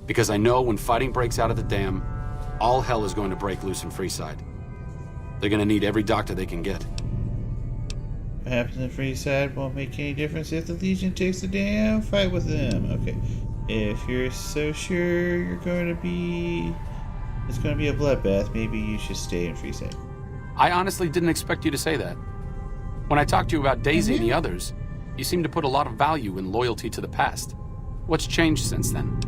Because I know when fighting breaks out at the dam, all hell is going to break loose in Freeside. They're gonna need every doctor they can get. What happens in Freeside won't make any difference if the Legion takes the dam. Fight with them. Okay. If you're so sure it's going to be a bloodbath, maybe you should stay in Freeside. I honestly didn't expect you to say that. When I talked to you about Daisy and the others, you seemed to put a lot of value in loyalty to the past. What's changed since then?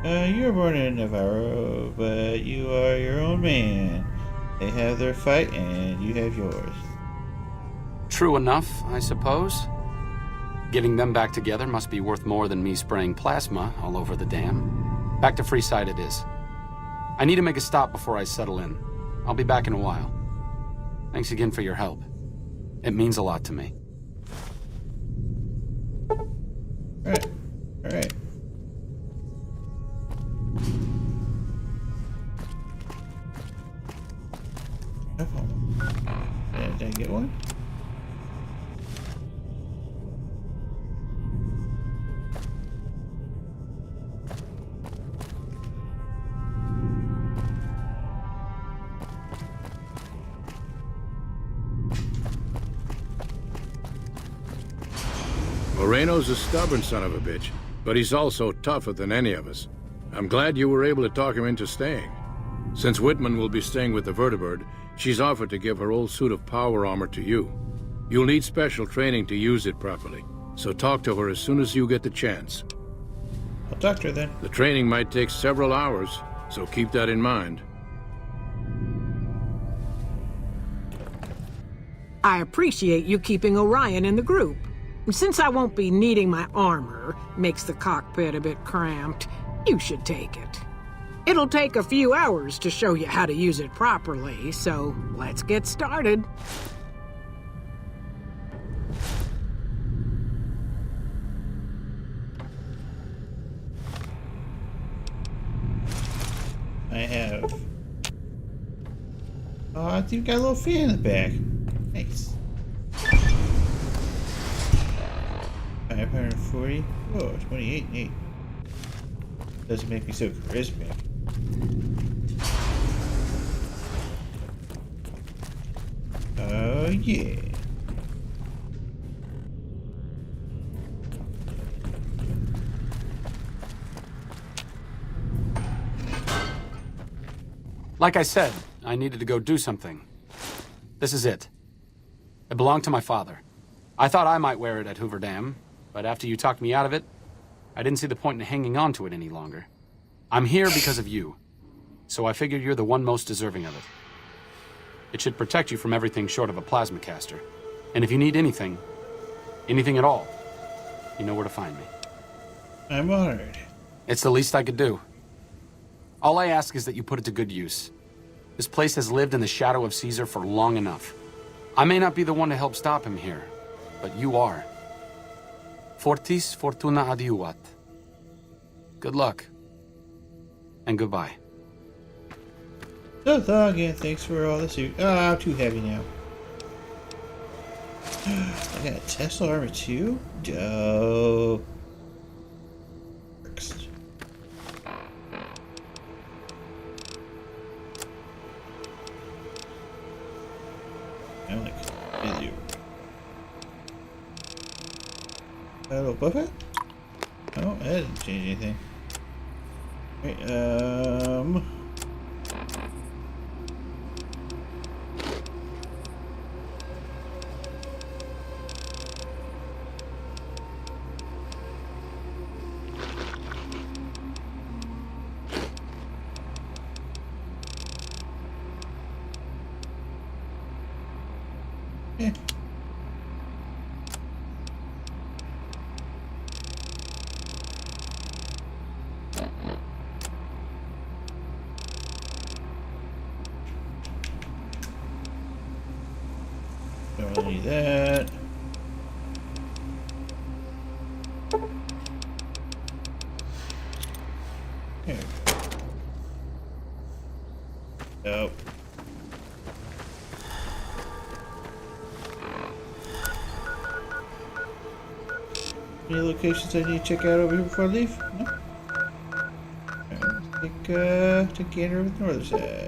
You were born in Navarro, but you are your own man. They have their fight, and you have yours. True enough, I suppose. Getting them back together must be worth more than me spraying plasma all over the dam. Back to Freeside it is. I need to make a stop before I settle in. I'll be back in a while. Thanks again for your help. It means a lot to me. Alright. Did I get one? Moreno's a stubborn son of a bitch, but he's also tougher than any of us. I'm glad you were able to talk him into staying. Since Whitman will be staying with the vertibird, she's offered to give her old suit of power armor to you. You'll need special training to use it properly, so talk to her as soon as you get the chance. I'll talk to her then. The training might take several hours, so keep that in mind. I appreciate you keeping Orion in the group. Since I won't be needing my armor, makes the cockpit a bit cramped, you should take it. It'll take a few hours to show you how to use it properly, so let's get started. I have. Oh, I think got a little fan in the back. Nice. 540. Oh, 28 and 8. Doesn't make me so charismatic. Oh, yeah. Like I said, I needed to go do something. This is it. It belonged to my father. I thought I might wear it at Hoover Dam, but after you talked me out of it, I didn't see the point in hanging on to it any longer. I'm here because of you, so I figured you're the one most deserving of it. It should protect you from everything short of a plasma caster. And if you need anything at all, you know where to find me. I'm honored. It's the least I could do. All I ask is that you put it to good use. This place has lived in the shadow of Caesar for long enough. I may not be the one to help stop him here, but you are. Fortis fortuna adiuvat. Good luck. And goodbye. So long, and thanks for all the suit. Ah, I'm too heavy now. I got a Tesla armor too? Dope. Works. I like video. Battle Buffet? Oh, that didn't change anything. Wait, don't really need that. Here. Nope. Any locations I need to check out over here before I leave? No? Alright, take a gander over the northern side.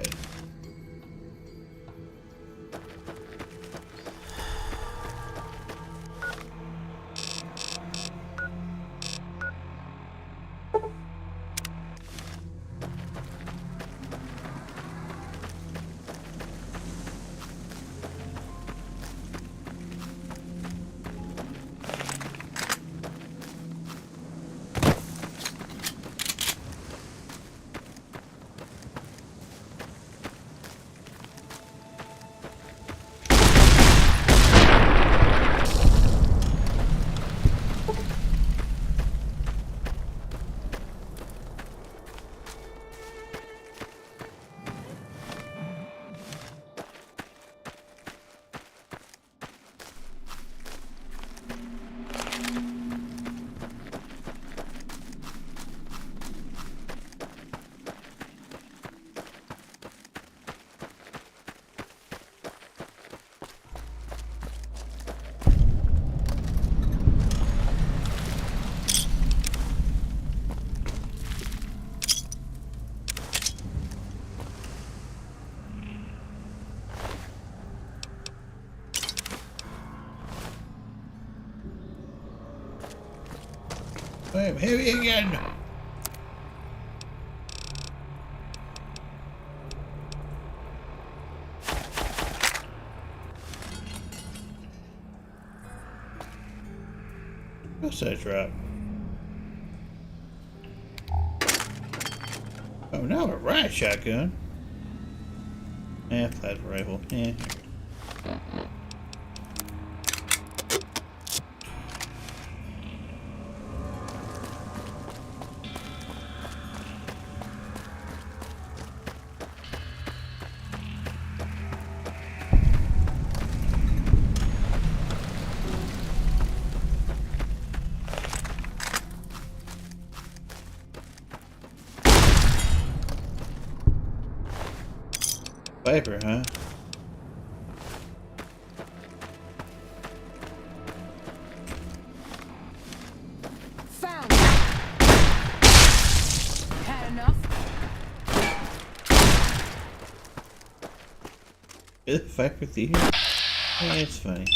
I'm heavy again. What's that drop? Oh, now a riot shotgun. Plasma rifle. Viper, huh? Found. Had enough? Is it Viper Theater? Yeah, it's funny.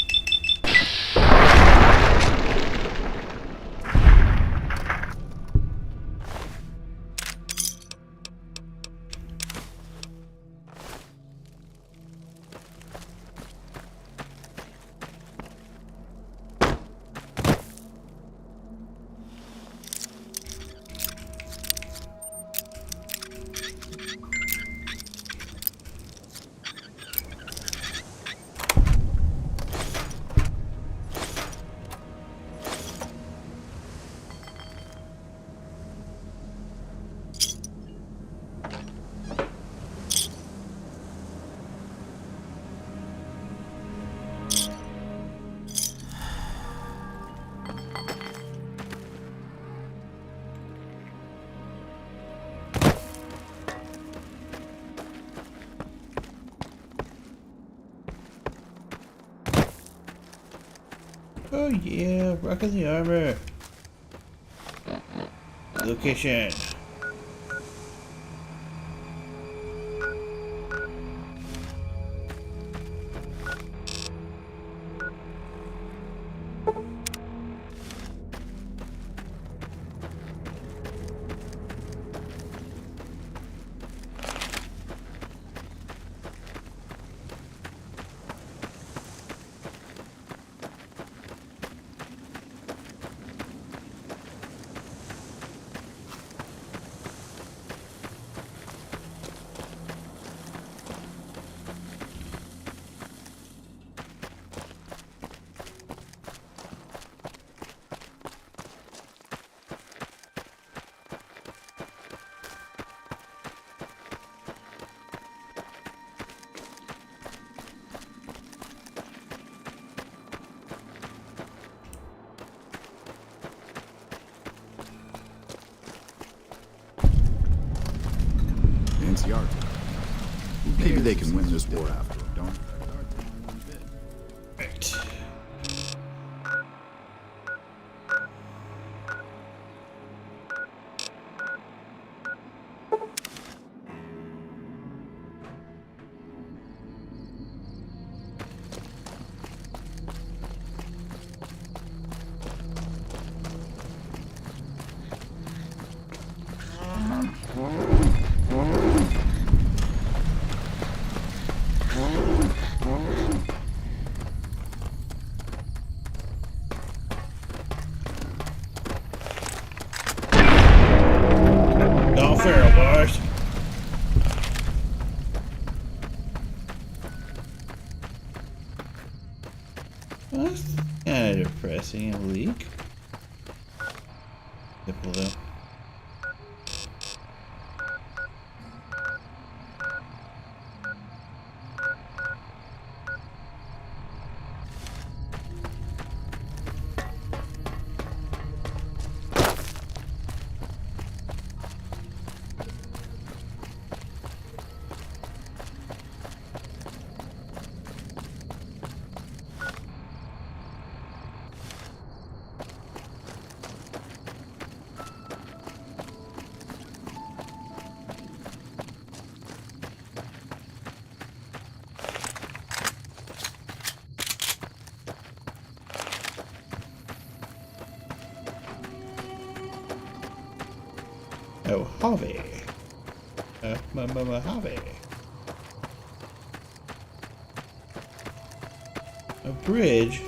Oh yeah, rocking the armor. Location. NCR. Maybe they can win this war after all, don't they? Right. Well, that's kind of depressing. A leak. Simple though. Oh, Harvey. Harvey. A bridge.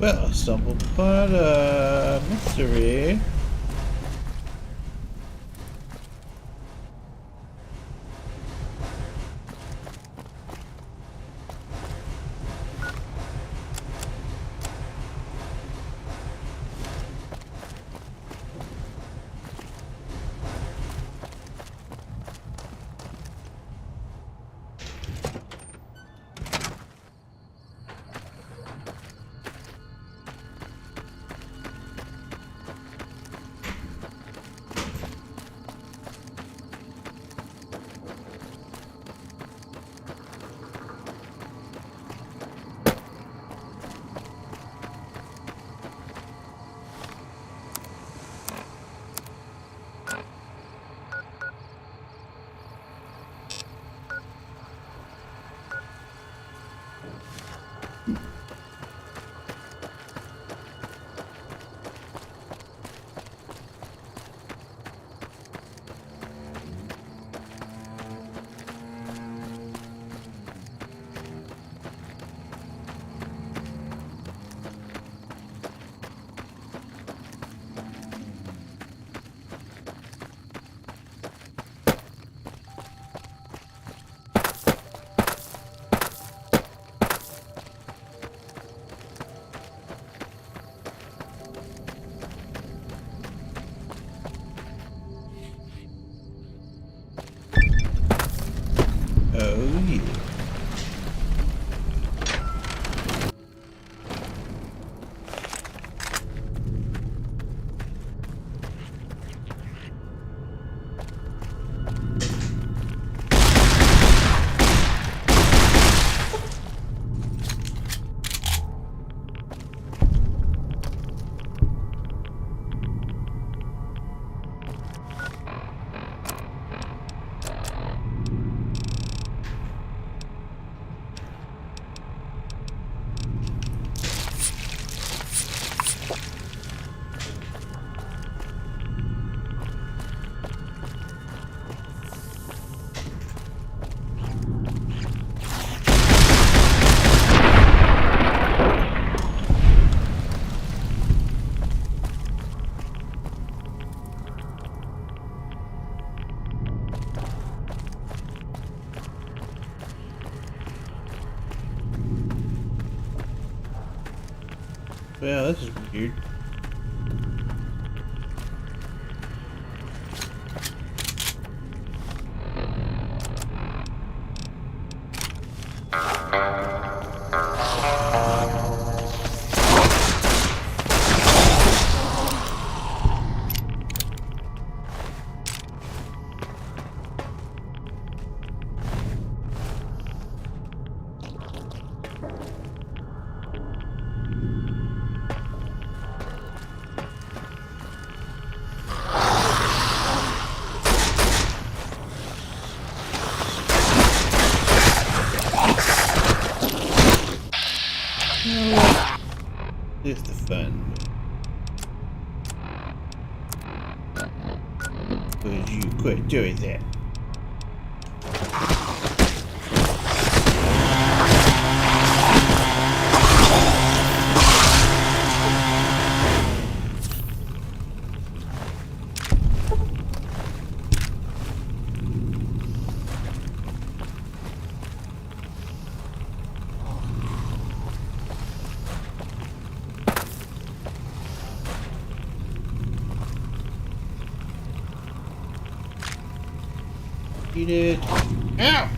Well, I stumbled upon a mystery. Oh yeah. Well, this is weird. Here's the fun. Would you quit doing that? Eat it. Ow!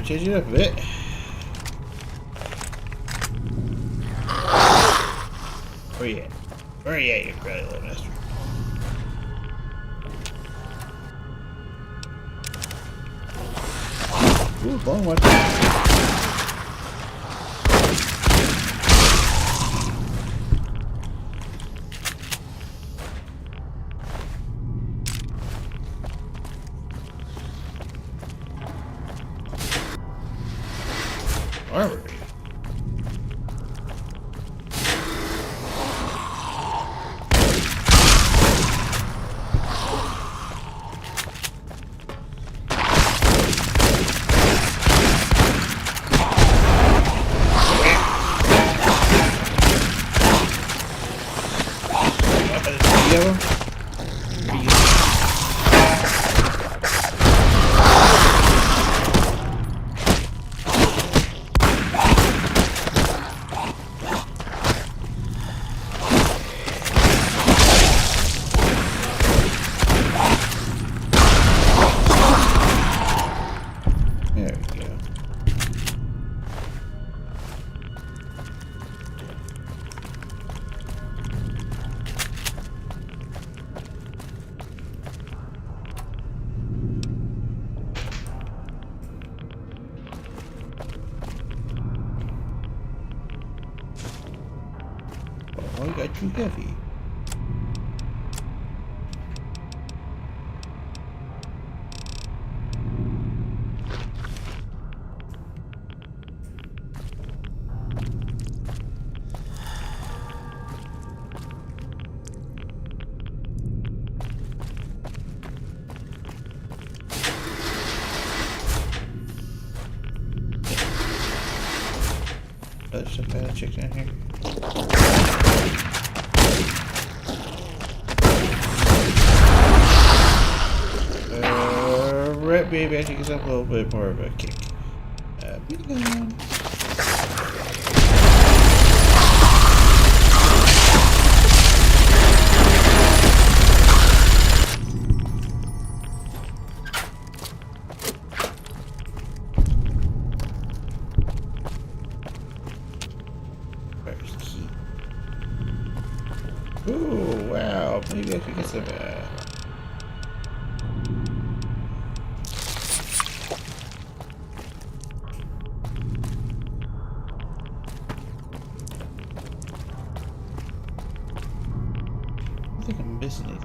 change it up a bit. Where you at? Where you at, you crowded little master? Ooh, long one. Armory. Oh, you got too heavy. There's some bad chicks in here. Rat baby actually gets up a little bit more of a kick. Beat gun. Where's the key? Ooh, wow. Maybe I could get some, I think I'm missing it.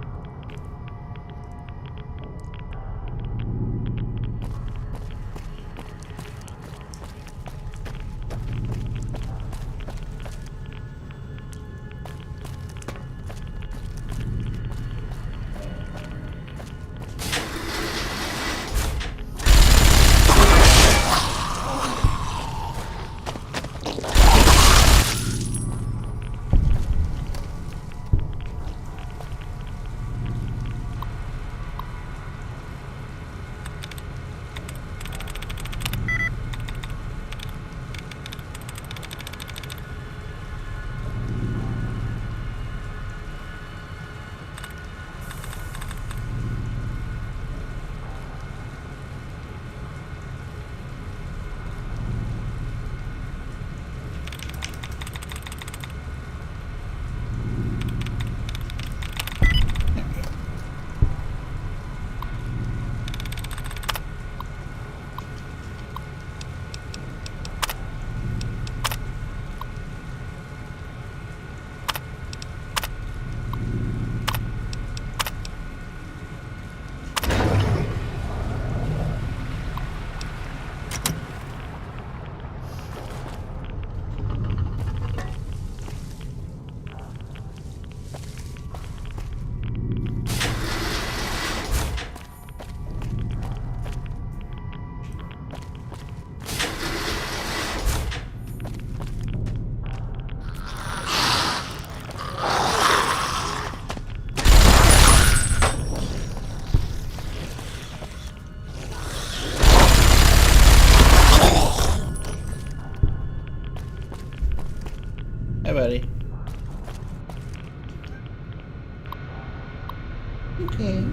Hi, buddy. Okay.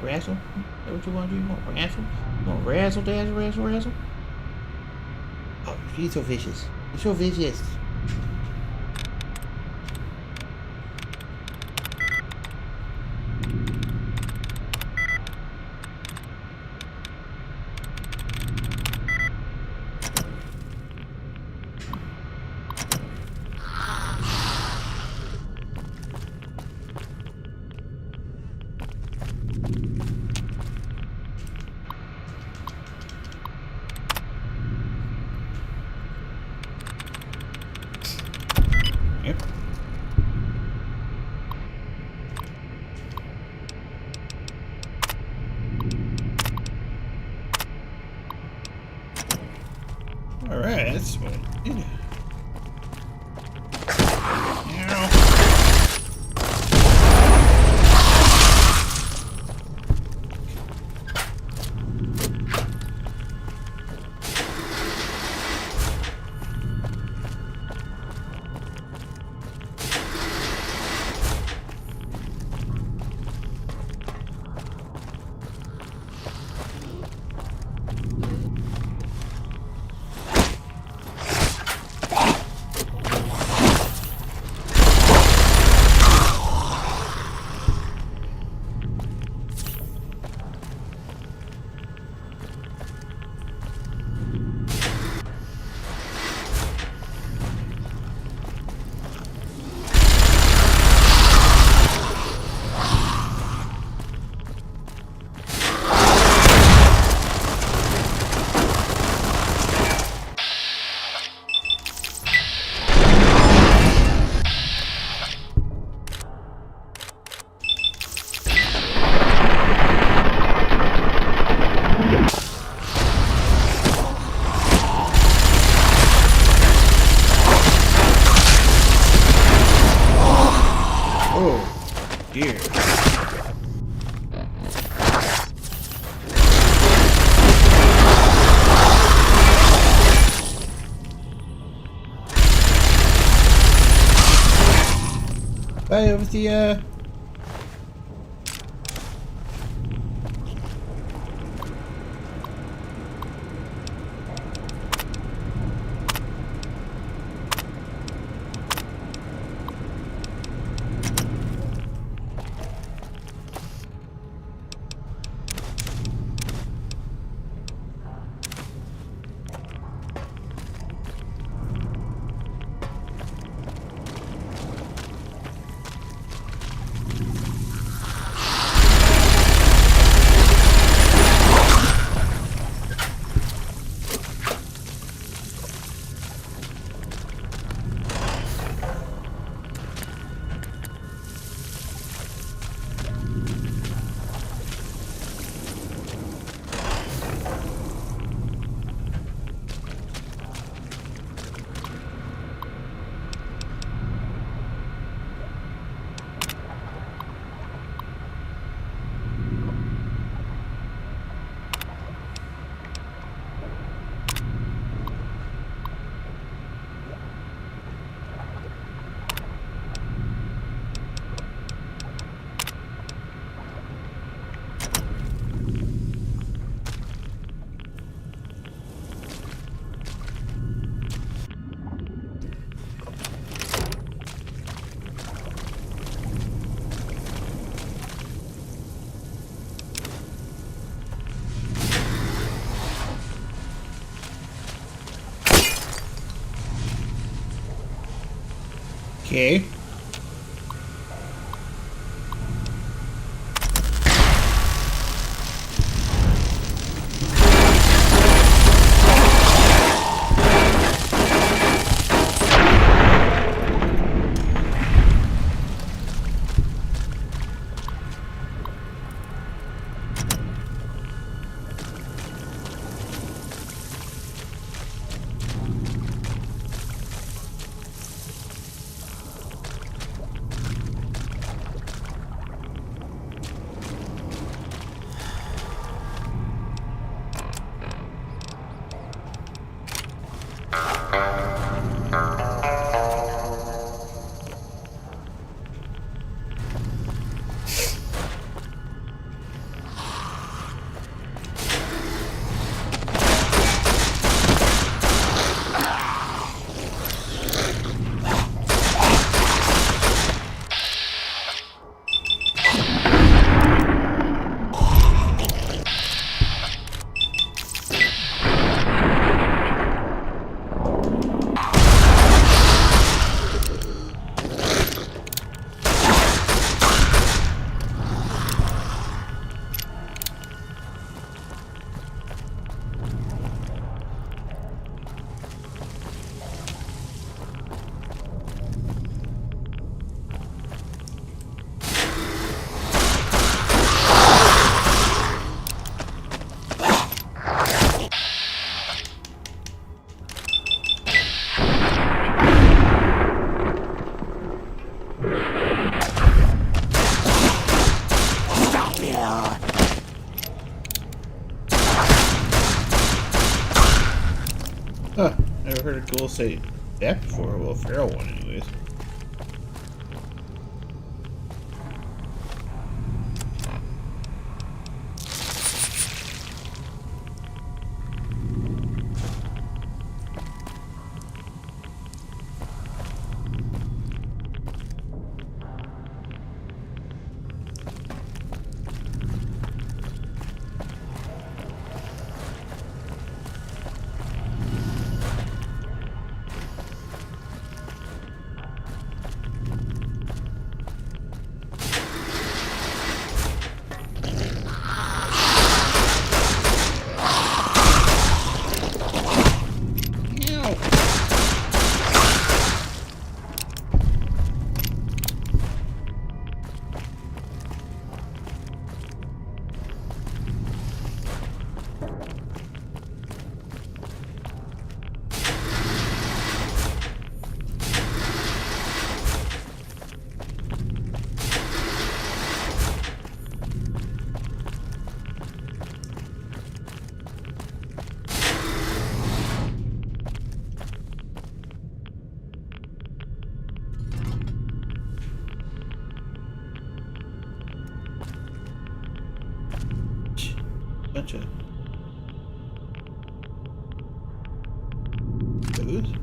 want to wrestle? Is that what you want to do? You want to wrestle? You want to wrestle, dazzle, wrestle, wrestle? Oh, she's so vicious. You're so vicious. Yep. Alright, that's what I did. Dear. Bye, Overthea. Okay. cool to say that before. Well, feral one, anyways. Bunch of food.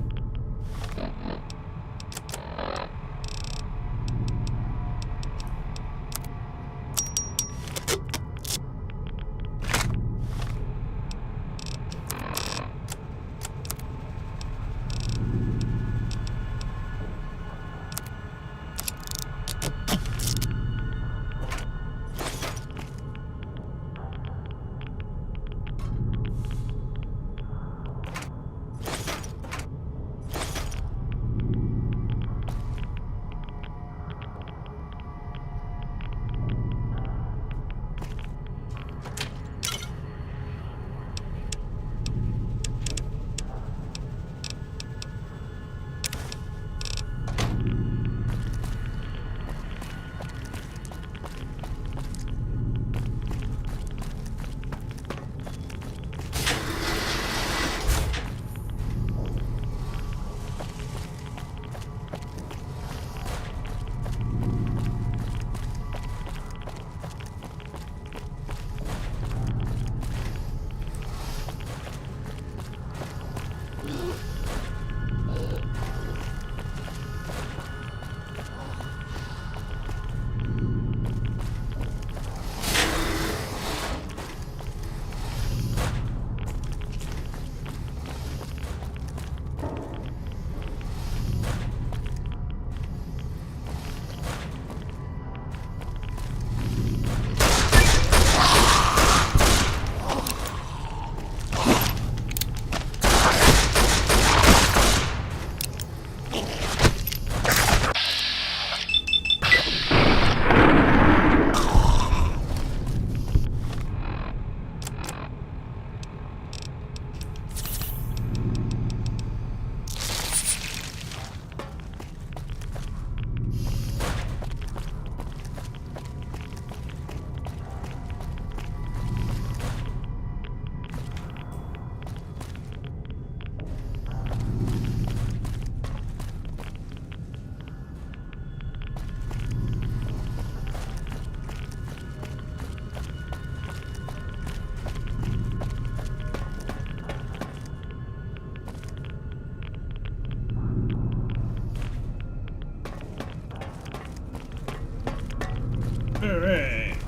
Alright.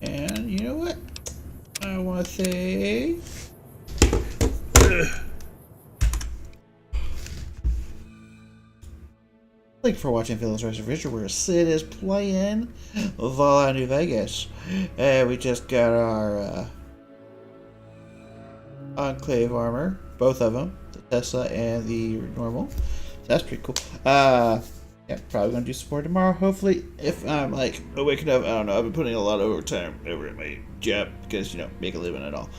And you know what? I want to say... Thank you for watching Phil's Rise of Richard, where Sid is playing Fallout New Vegas. And we just got our Enclave armor, both of them, the Tesla and the normal. So that's pretty cool. Yeah, probably gonna do some more tomorrow. Hopefully, if I'm like waking up, I don't know. I've been putting a lot of overtime over at my job because make a living and all.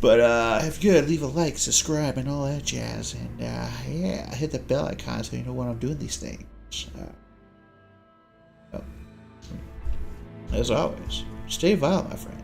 But if you're good, leave a like, subscribe, and all that jazz. And yeah, hit the bell icon so you know when I'm doing these things. As always, stay vile, my friend.